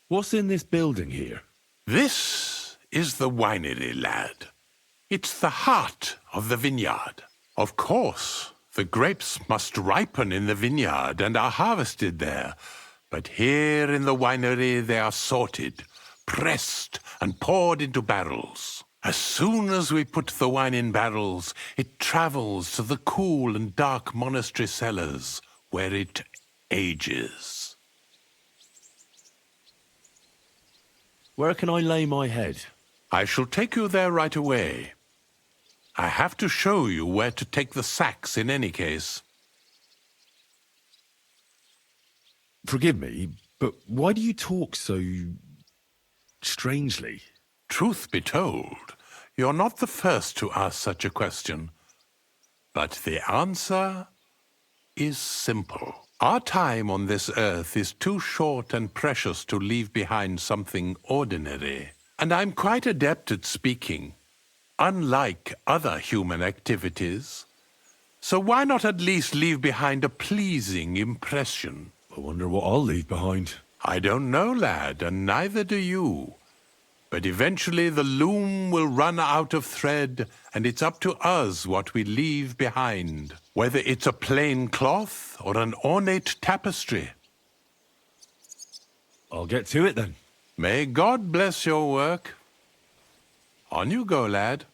What's in this building here? This is the winery, lad. It's the heart of the vineyard. Of course, the grapes must ripen in the vineyard and are harvested there. But here in the winery they are sorted, pressed and poured into barrels. As soon as we put the wine in barrels, it travels to the cool and dark monastery cellars, where it ages. Where can I lay my head? I shall take you there right away. I have to show you where to take the sacks in any case. Forgive me, but why do you talk so strangely? Truth be told, you're not the first to ask such a question. But the answer is simple. Our time on this earth is too short and precious to leave behind something ordinary. And I'm quite adept at speaking, unlike other human activities. So why not at least leave behind a pleasing impression? I wonder what I'll leave behind. I don't know, lad, and neither do you. But eventually the loom will run out of thread, and it's up to us what we leave behind, whether it's a plain cloth or an ornate tapestry. I'll get to it then. May God bless your work. On you go, lad.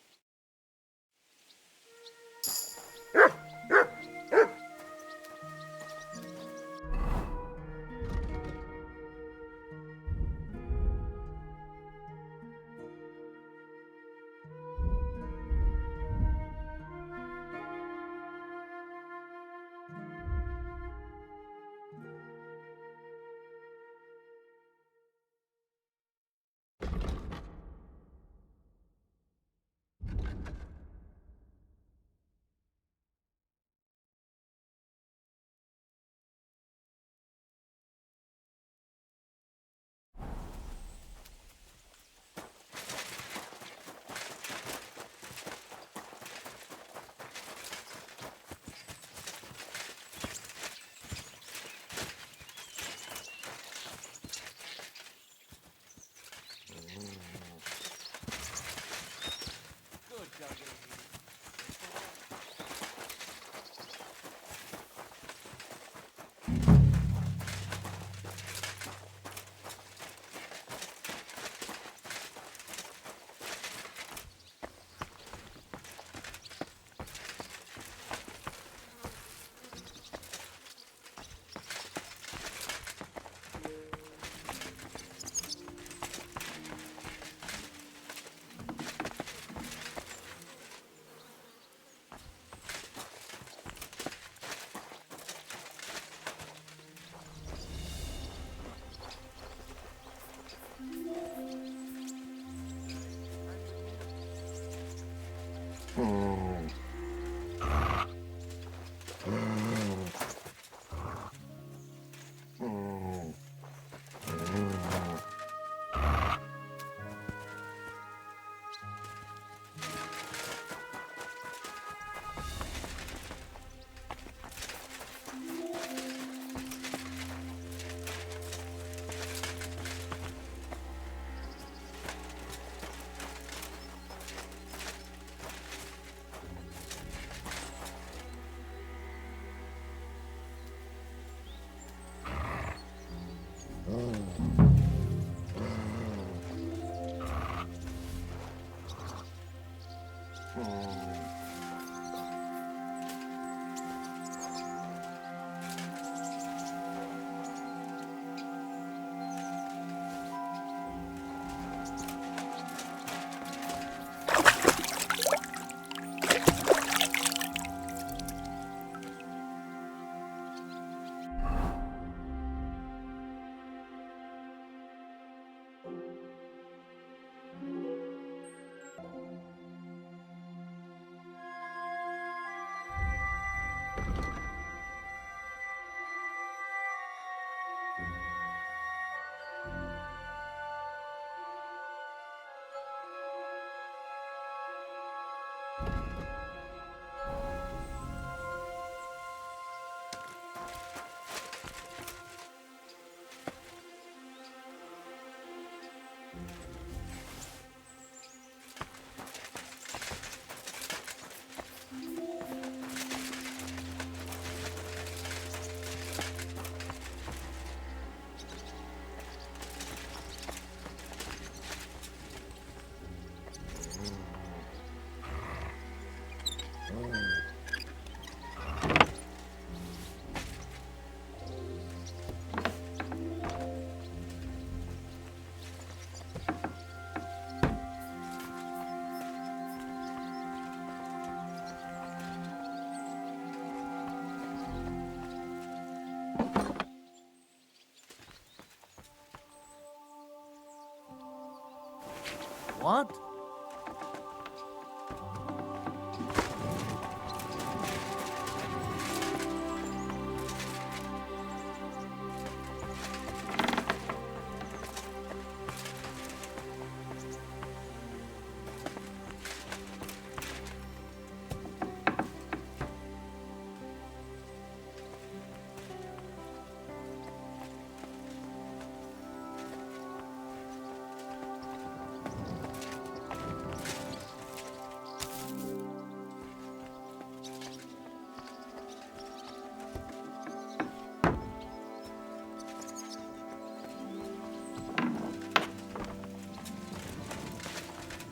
What?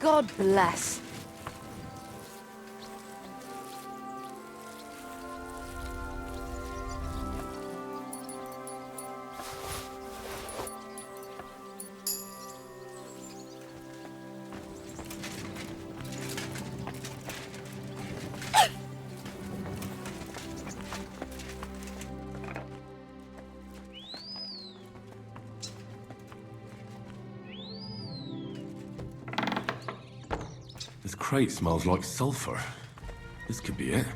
God bless. This crate smells like sulfur. This could be it.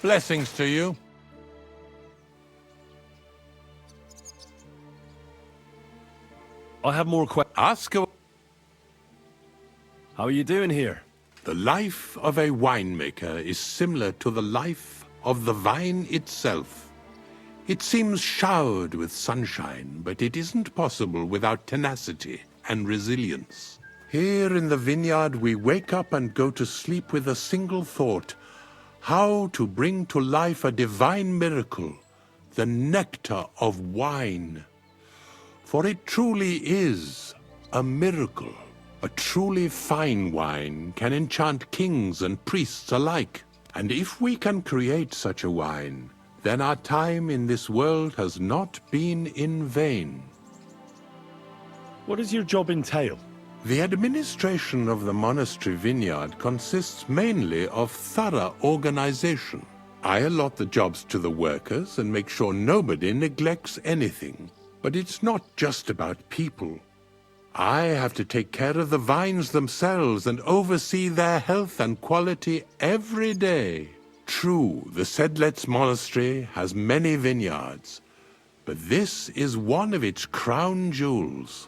Blessings to you. I have more questions. Ask away. How are you doing here? The life of a winemaker is similar to the life of the vine itself. It seems showered with sunshine, but it isn't possible without tenacity and resilience. Here in the vineyard, we wake up and go to sleep with a single thought: how to bring to life a divine miracle, the nectar of wine. For it truly is a miracle. A truly fine wine can enchant kings and priests alike. And if we can create such a wine, then our time in this world has not been in vain. What does your job entail? The administration of the monastery vineyard consists mainly of thorough organization. I allot the jobs to the workers and make sure nobody neglects anything. But it's not just about people. I have to take care of the vines themselves and oversee their health and quality every day. True, the Sedlets Monastery has many vineyards, but this is one of its crown jewels.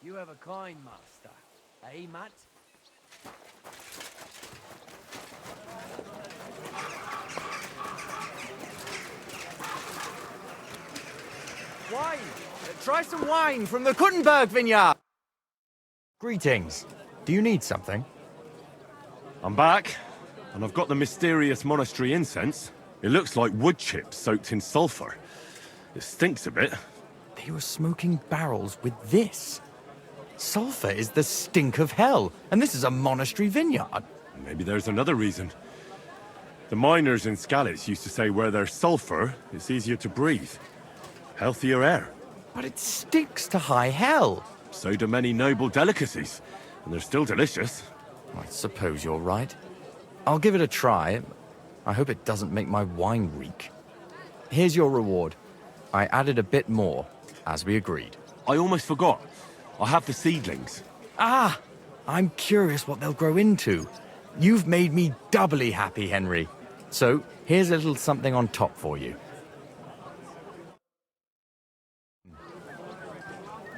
You have a coin, master. Eh, Matt? Wine! Try some wine from the Kuttenberg vineyard! Greetings. Do you need something? I'm back, and I've got the mysterious monastery incense. It looks like wood chips soaked in sulfur. It stinks a bit. They were smoking barrels with this. Sulfur is the stink of hell, and this is a monastery vineyard. Maybe there's another reason. The miners in Skalitz used to say where there's sulfur, it's easier to breathe. Healthier air. But it stinks to high hell. So do many noble delicacies, and they're still delicious. I suppose you're right. I'll give it a try. I hope it doesn't make my wine reek. Here's your reward. I added a bit more, as we agreed. I almost forgot. I have the seedlings. Ah! I'm curious what they'll grow into. You've made me doubly happy, Henry. So, here's a little something on top for you.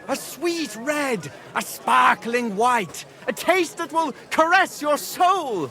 A sweet red, a sparkling white, a taste that will caress your soul!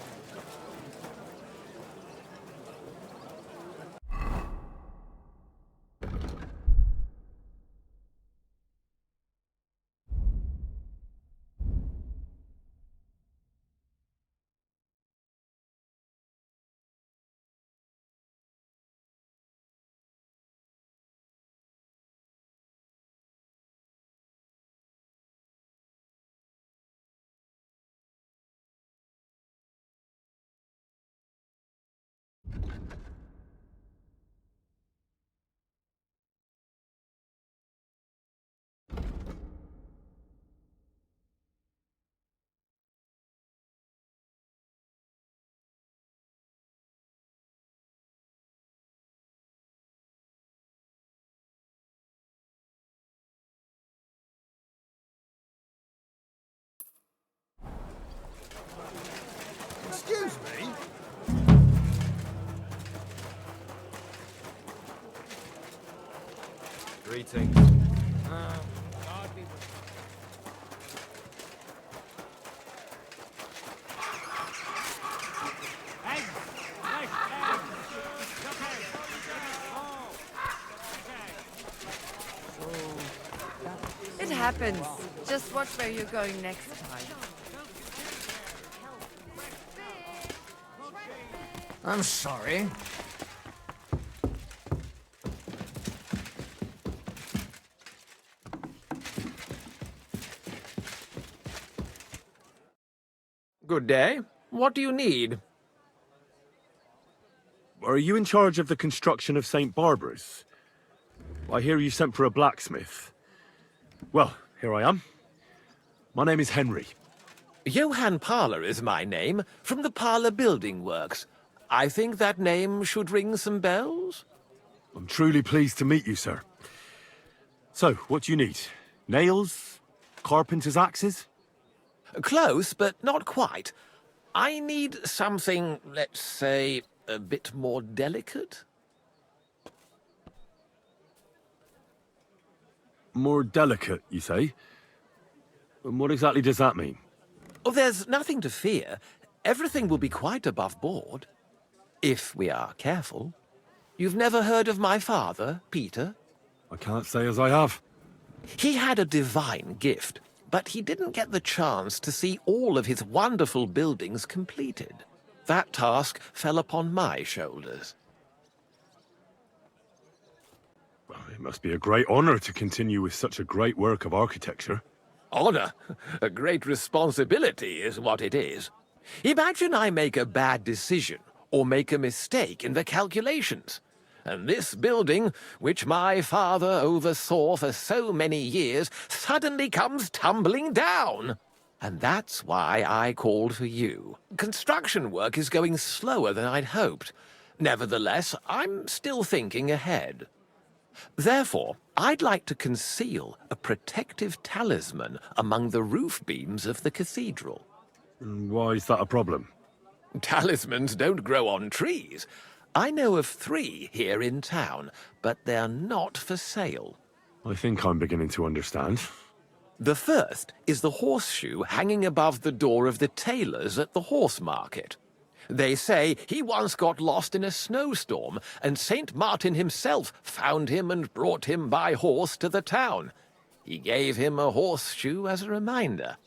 Excuse me? Greetings. It happens. Just watch where you're going next time. I'm sorry. Good day. What do you need? Are you in charge of the construction of St. Barbara's? I hear you sent for a blacksmith. Well, here I am. My name is Henry. Johann Parler is my name, from the Parler Building Works. I think that name should ring some bells? I'm truly pleased to meet you, sir. So, what do you need? Nails? Carpenter's axes? Close, but not quite. I need something, let's say, a bit more delicate. More delicate, you say? And what exactly does that mean? Oh, there's nothing to fear. Everything will be quite above board. If we are careful. You've never heard of my father, Peter? I can't say as I have. He had a divine gift, but he didn't get the chance to see all of his wonderful buildings completed. That task fell upon my shoulders. Well, it must be a great honor to continue with such a great work of architecture. Honor? A great responsibility is what it is. Imagine I make a bad decision or make a mistake in the calculations. And this building, which my father oversaw for so many years, suddenly comes tumbling down. And that's why I called for you. Construction work is going slower than I'd hoped. Nevertheless, I'm still thinking ahead. Therefore, I'd like to conceal a protective talisman among the roof beams of the cathedral. Why is that a problem? Talismans don't grow on trees. I know of 3 here in town, but they're not for sale. I think I'm beginning to understand. The first is the horseshoe hanging above the door of the tailor's at the horse market. They say he once got lost in a snowstorm, and St. Martin himself found him and brought him by horse to the town. He gave him a horseshoe as a reminder.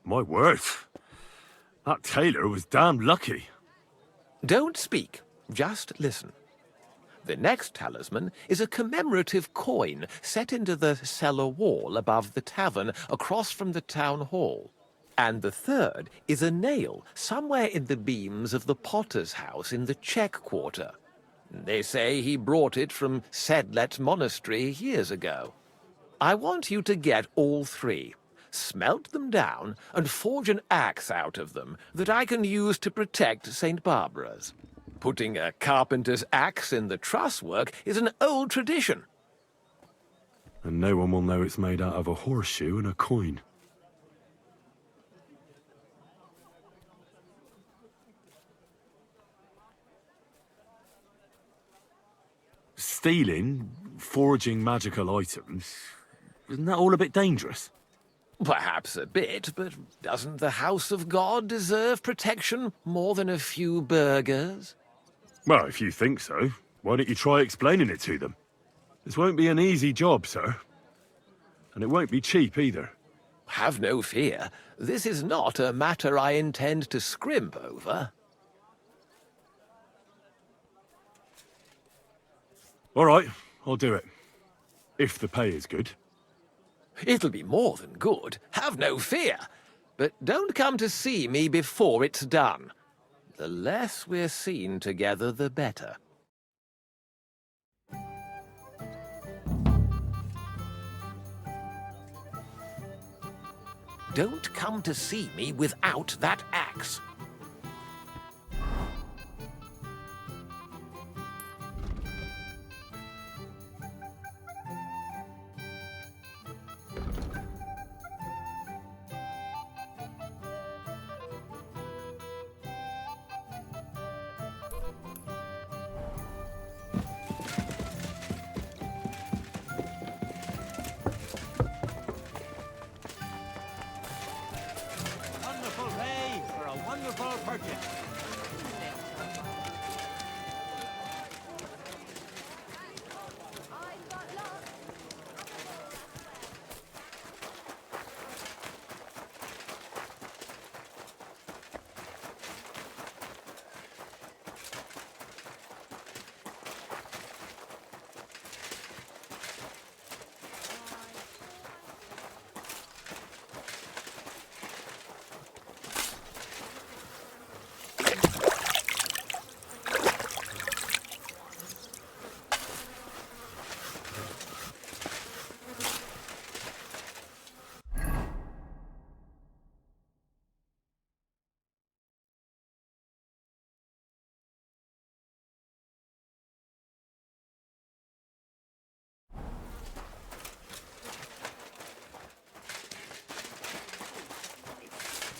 My word. That tailor was damn lucky. Don't speak, just listen. The next talisman is a commemorative coin set into the cellar wall above the tavern across from the town hall. And the third is a nail somewhere in the beams of the potter's house in the Czech quarter. They say he brought it from Sedlet Monastery years ago. I want you to get all 3. Smelt them down, and forge an axe out of them that I can use to protect St. Barbara's. Putting a carpenter's axe in the truss work is an old tradition. And no one will know it's made out of a horseshoe and a coin. Stealing, forging magical items, isn't that all a bit dangerous? Perhaps a bit, but doesn't the house of God deserve protection more than a few burghers? Well, if you think so, why don't you try explaining it to them? This won't be an easy job, sir. And it won't be cheap either. Have no fear. This is not a matter I intend to scrimp over. All right, I'll do it. If the pay is good. It'll be more than good, have no fear. But don't come to see me before it's done. The less we're seen together, the better. Don't come to see me without that axe.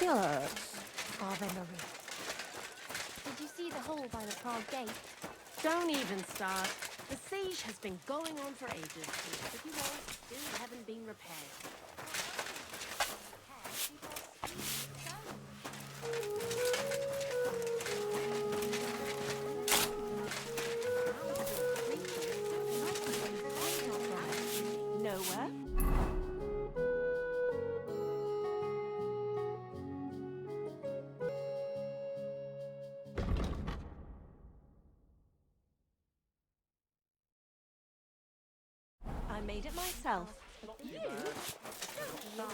Yes. Are they, Marie? Did you see the hole by the Prague gate? Don't even start. The siege has been going on for ages. The city walls still haven't been repaired. Nowhere? I made it myself. You? Don't lie.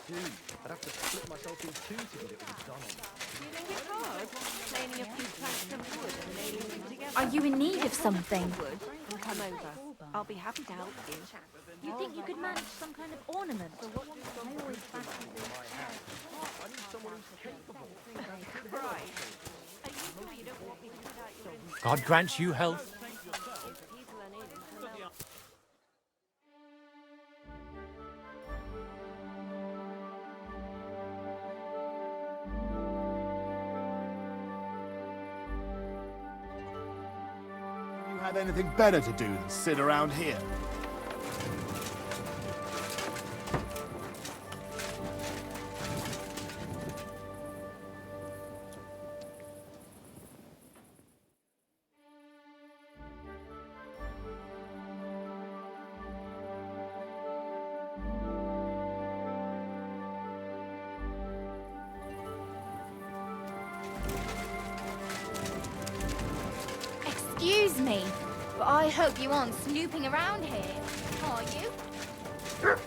Dude, I'd have to split myself in two to get it all done. You think it's hard? Planing a few planks of wood and nailing them together. Are you in need of something? Wood? Come over. I'll be happy to help you. You think you could manage some kind of ornament? I always fancy I need someone who's capable. Right. Are you sure you don't want me to put out your God grant you health. people are needing to know? You had anything better to do than sit around here? Excuse me, but I hope you aren't snooping around here, are you? Oh,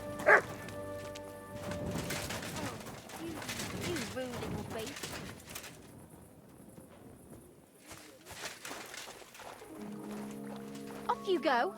you rude little beast. Off you go.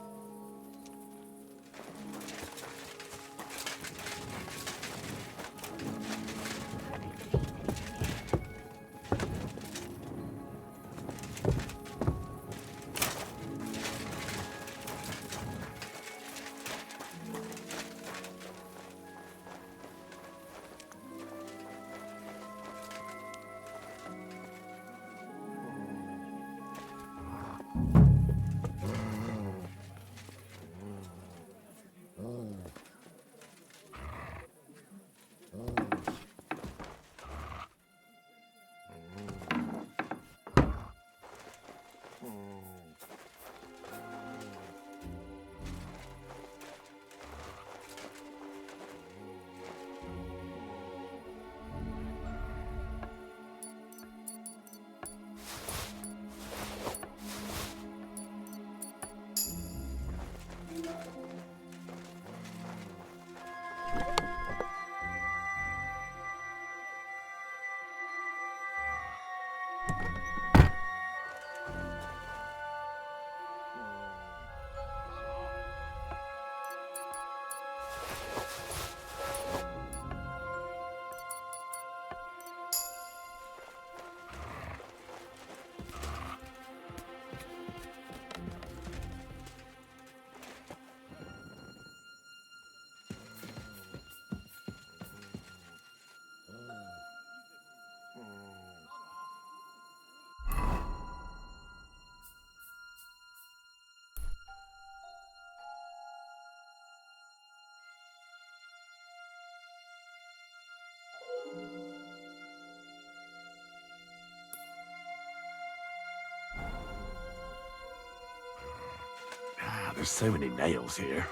Ah, there's so many nails here.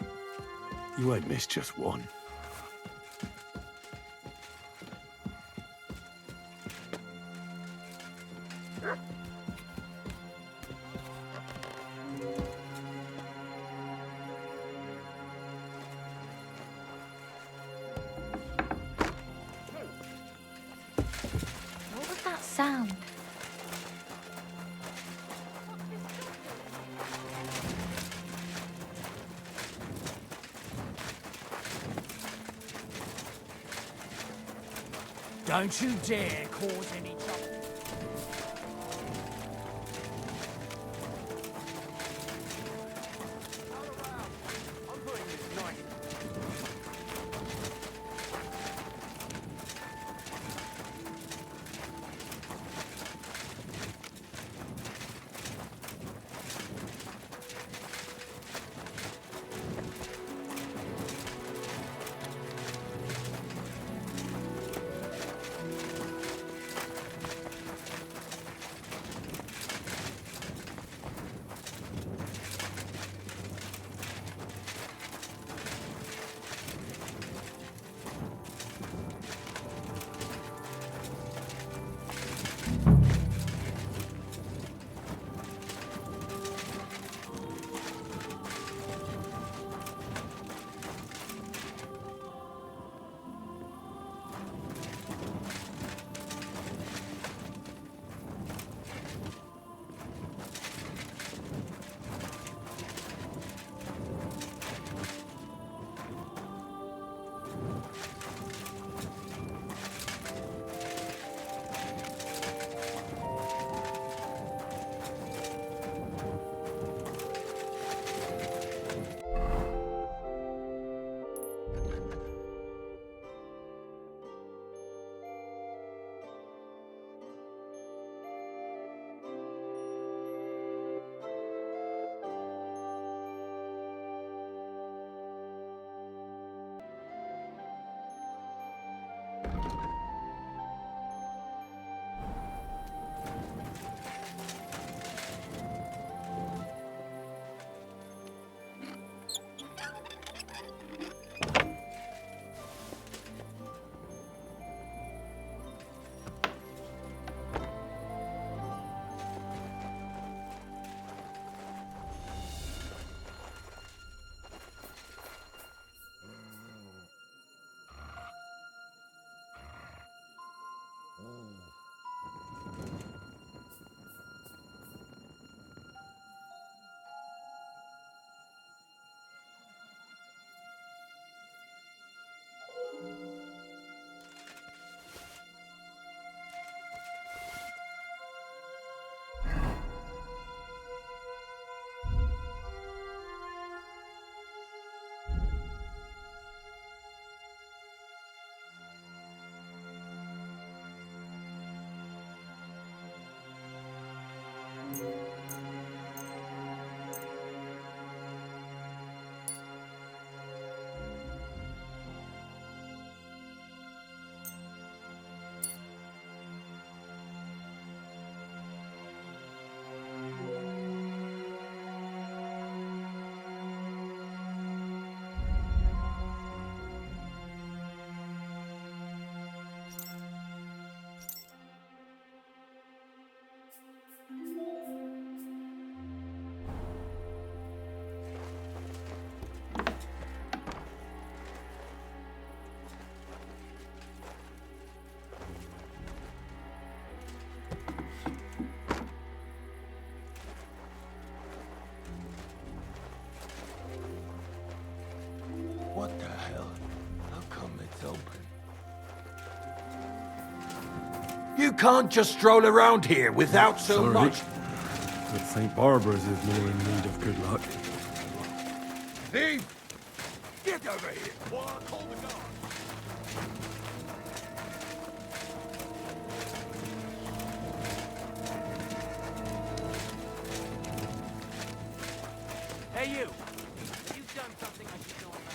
You won't miss just one. What was that sound? Don't you dare cause any trouble. What the hell? How come it's open? You can't just stroll around here without so Sorry. much. But St. Barbara's is more in need of good luck. Thief! Get over here! While I call the guard. Hey, you! You've done something I should know about.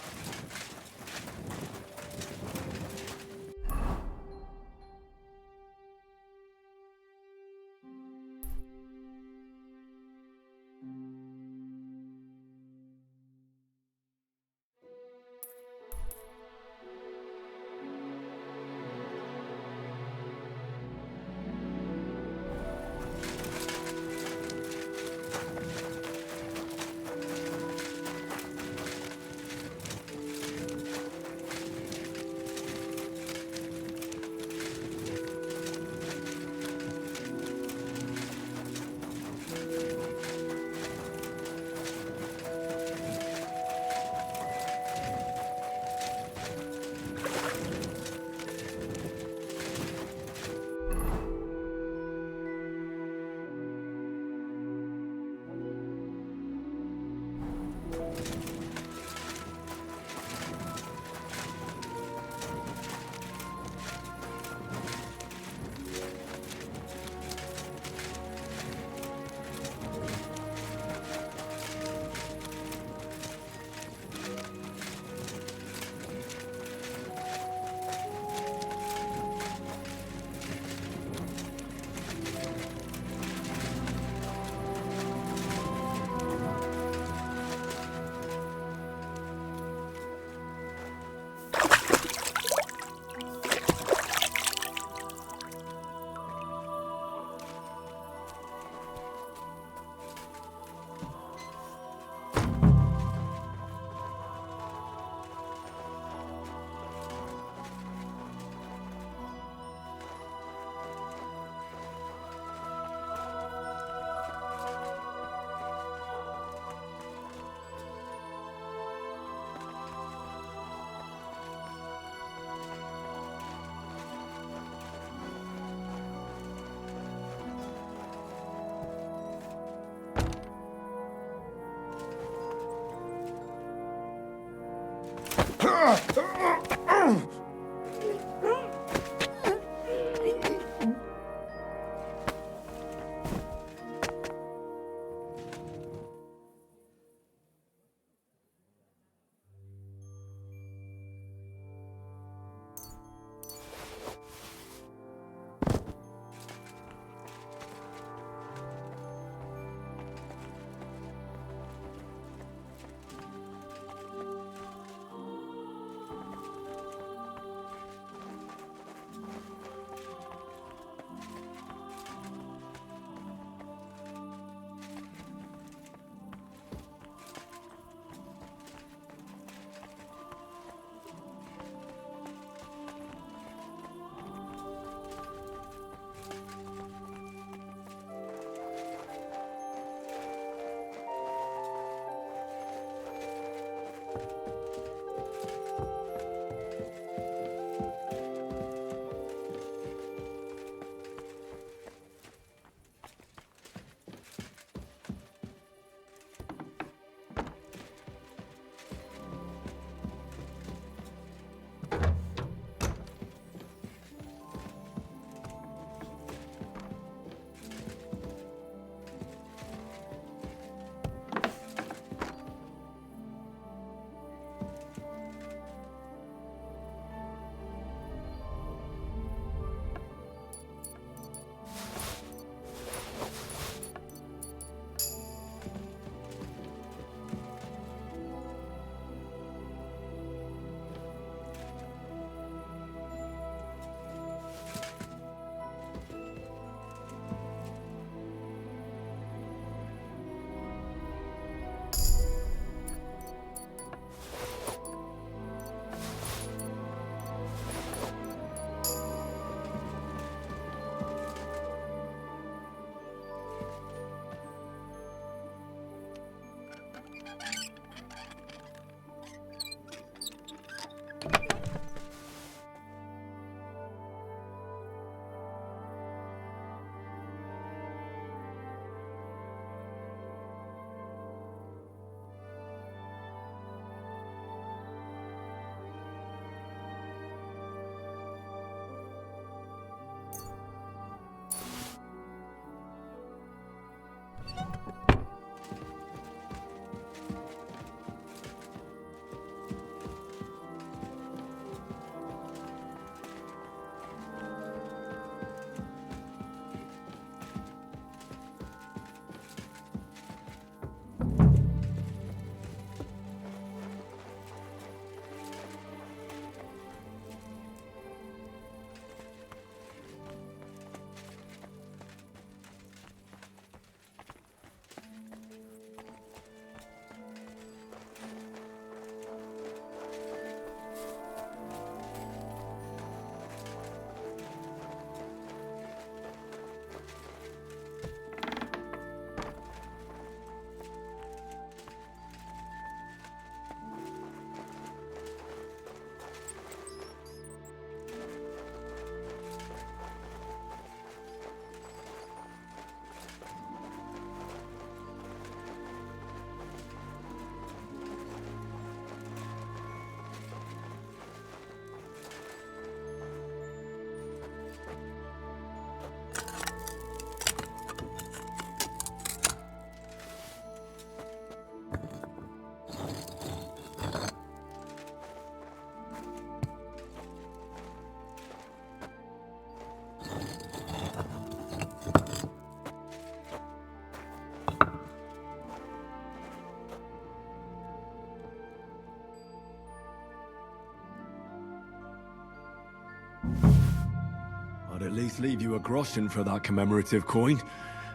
I'd at least leave you a groschen for that commemorative coin.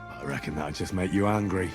I reckon that'd just make you angry.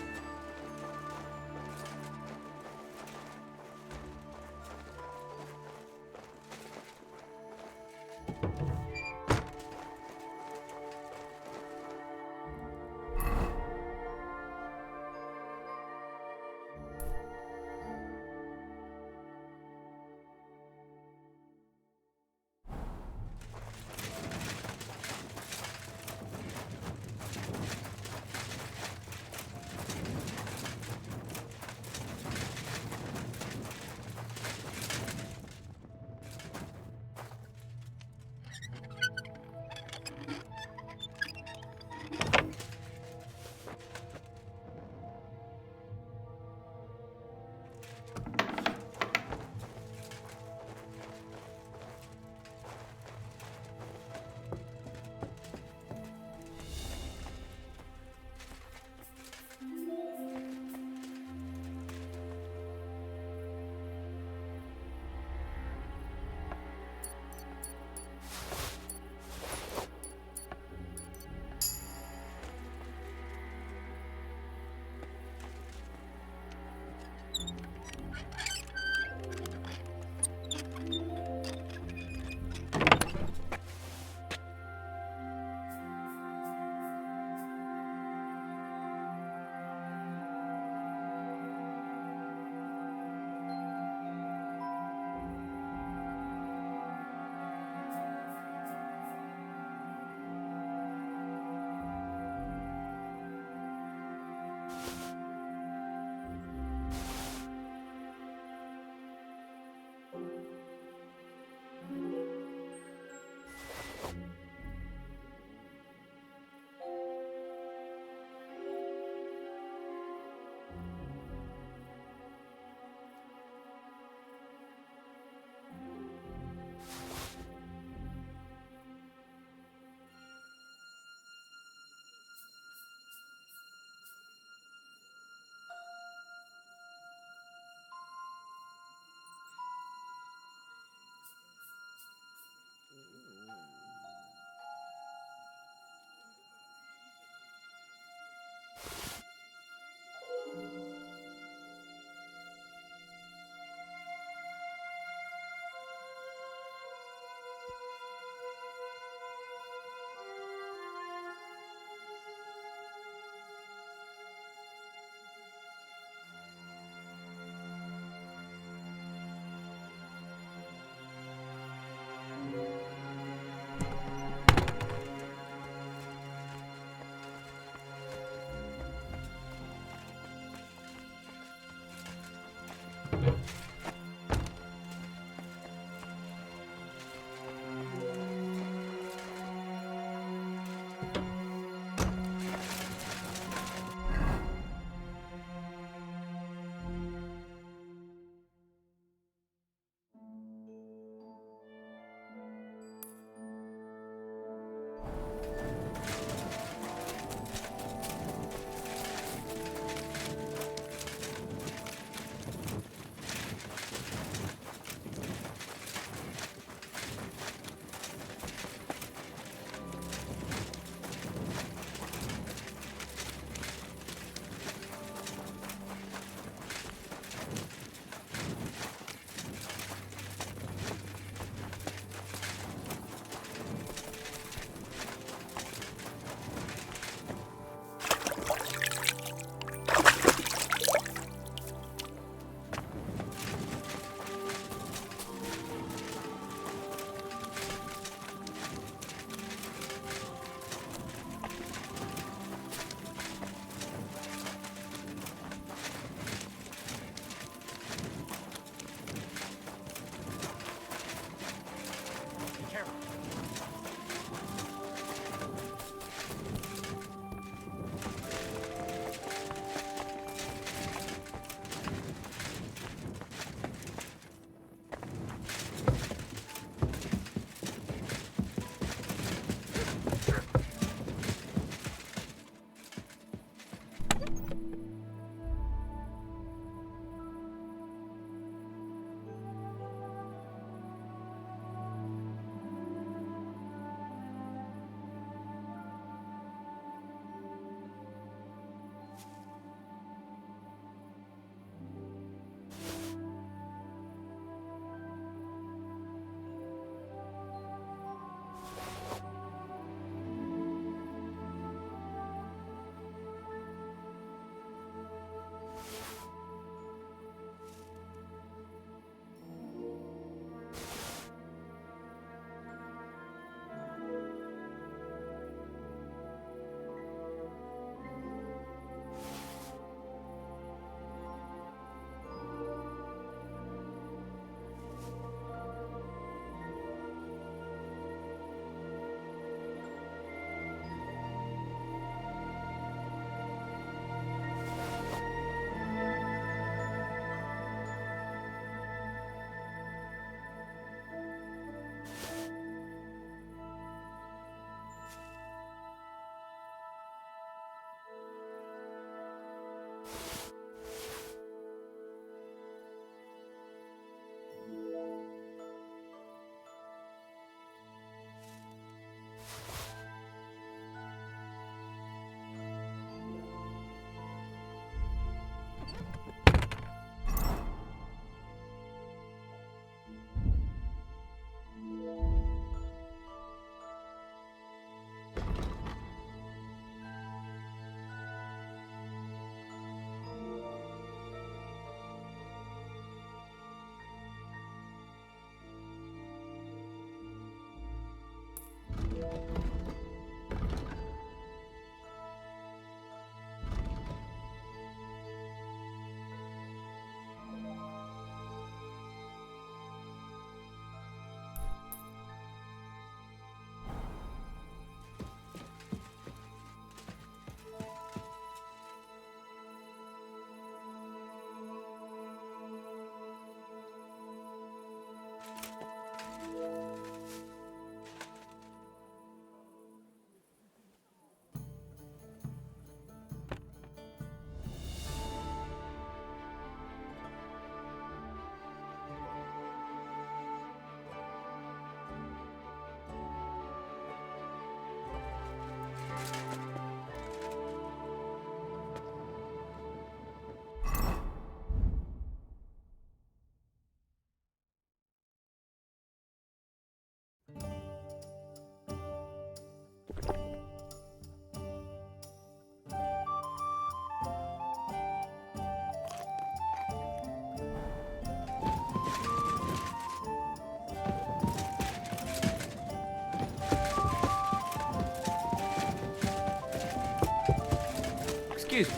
Excuse me.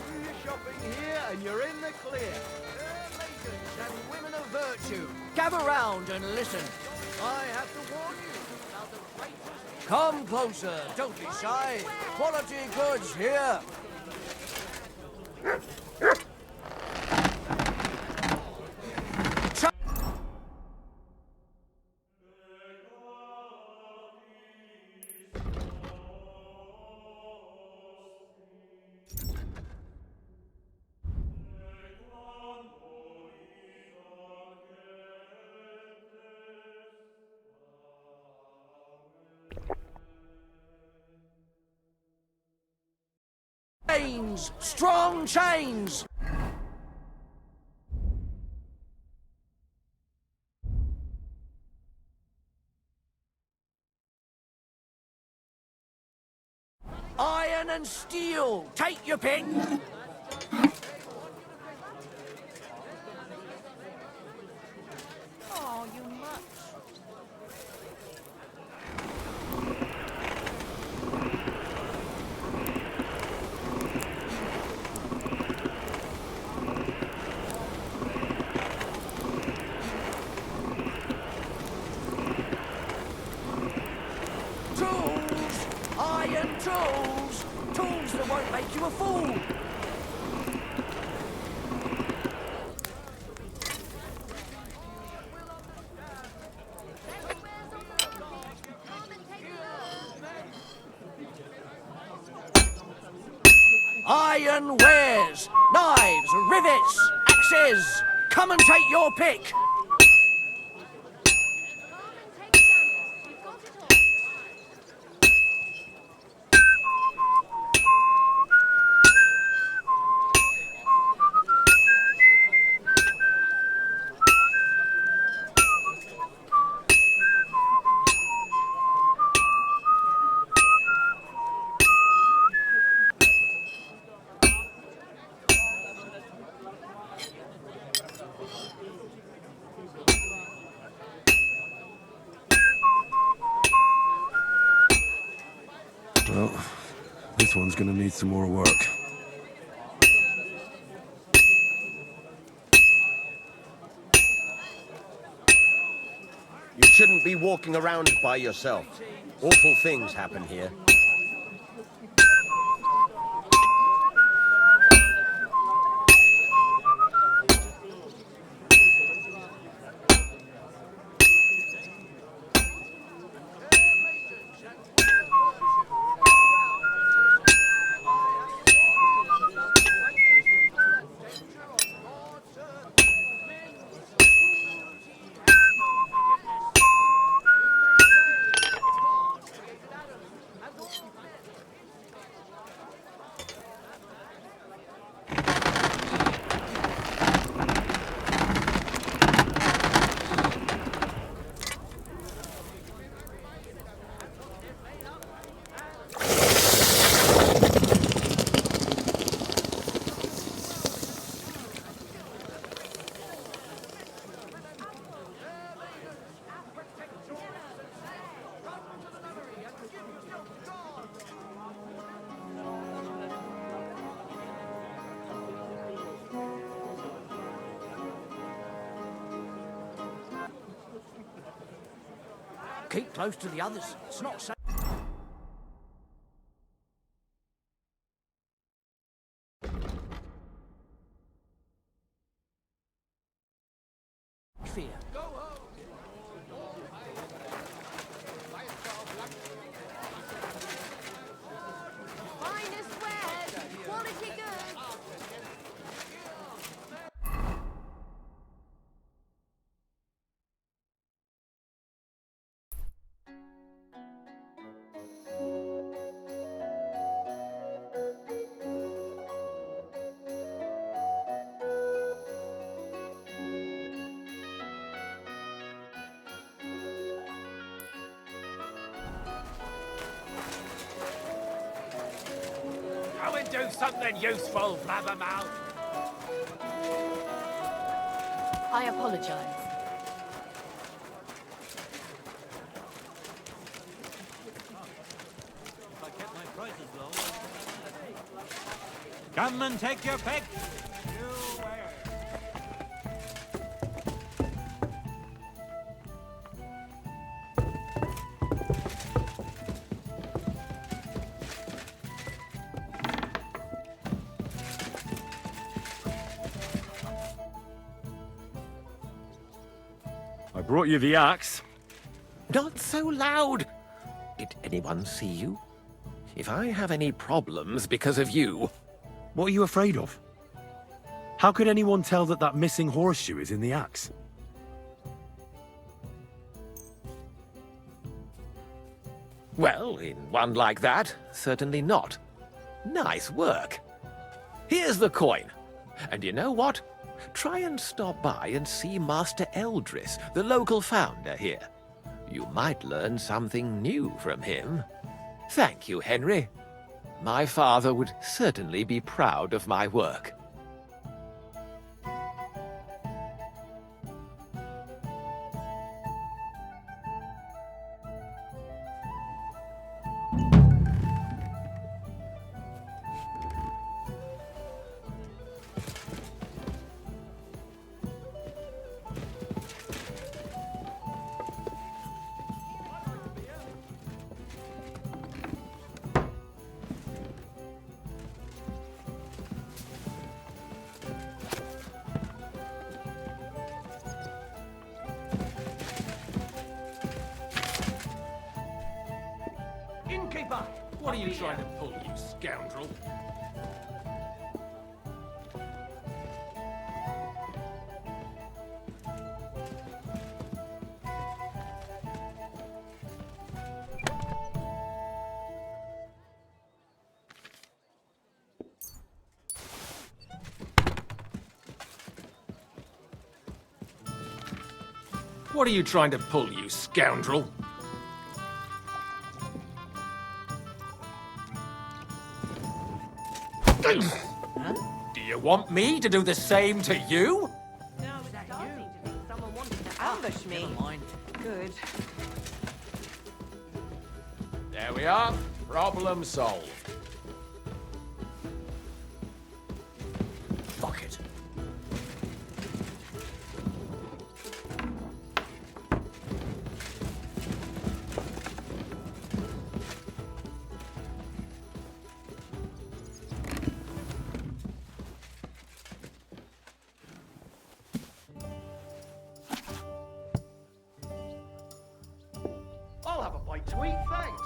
Do your shopping here and you're in the clear. Maidens and women of virtue, gather round and listen. I have to warn you. Now the greatest... Come closer, don't be shy. Quality goods here. Chains! Strong chains! Iron and steel! Take your pick! Oh, you much. Tools! Iron tools! Tools that won't make you a fool! Iron wares! Knives, rivets, axes! Come and take your pick! Well, this one's gonna need some more work. You shouldn't be walking around by yourself. Awful things happen here. Keep close to the others. It's not safe. Fear. Finest wares, quality goods. Go and do something useful, blabbermouth. I apologize. Come and take your pick. I brought you the axe. Not so loud! Did anyone see you? If I have any problems because of you... What are you afraid of? How could anyone tell that that missing horseshoe is in the axe? Well, in one like that, certainly not. Nice work. Here's the coin. And you know what? Try and stop by and see Master Eldris, the local founder here. You might learn something new from him. Thank you, Henry. My father would certainly be proud of my work. Innkeeper! What are you trying to pull, you scoundrel? What are you trying to pull, you scoundrel? Do you want me to do the same to you? Someone wanted to ambush me. Never mind. Good. There we are. Problem solved. Fuck it. I'll have a bite to eat, thanks.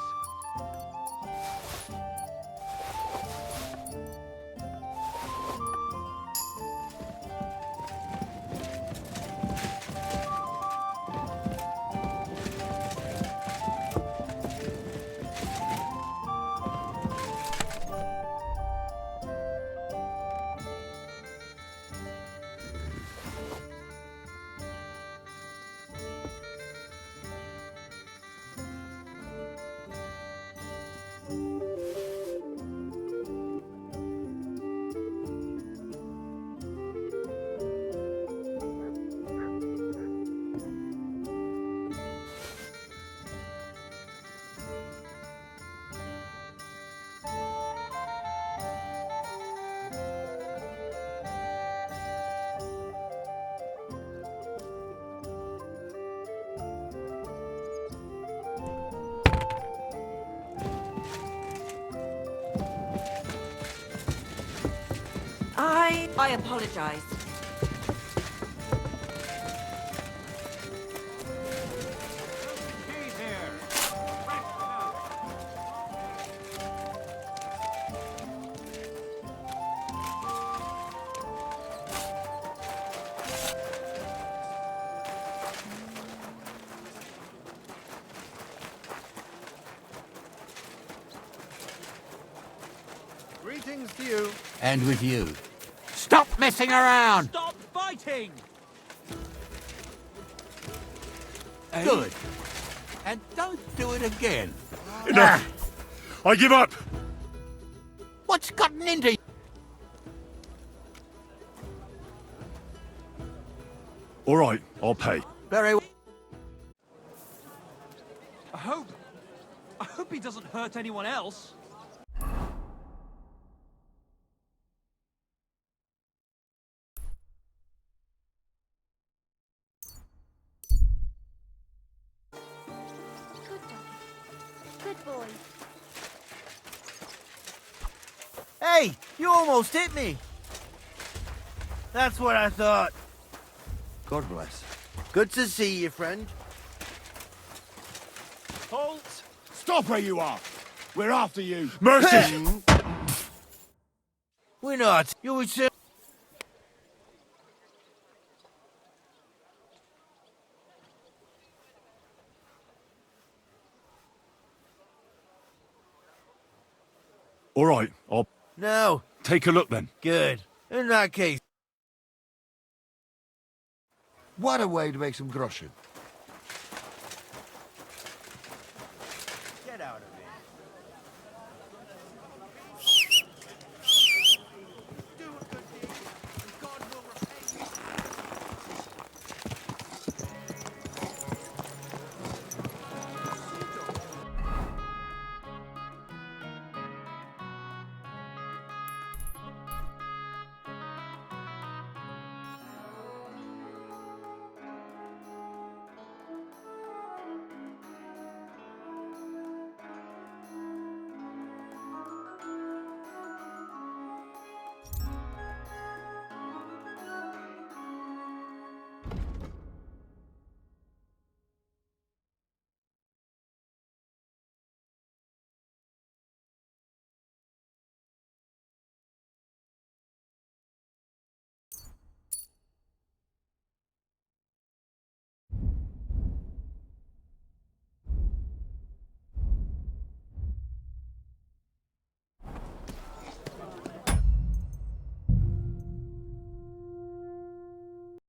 I apologize. Greetings to you. And with you. Stop messing around! Stop fighting! Good. And don't do it again. Enough! I give up! What's gotten into you? All right, I'll pay. Very well. I hope he doesn't hurt anyone else. Hey, you almost hit me. That's what I thought. God bless. Good to see you, friend. Halt! Stop where you are! We're after you! Mercy! We're not. You would say... All right, I'll No. take a look then. Good. In that case... What a way to make some groschen.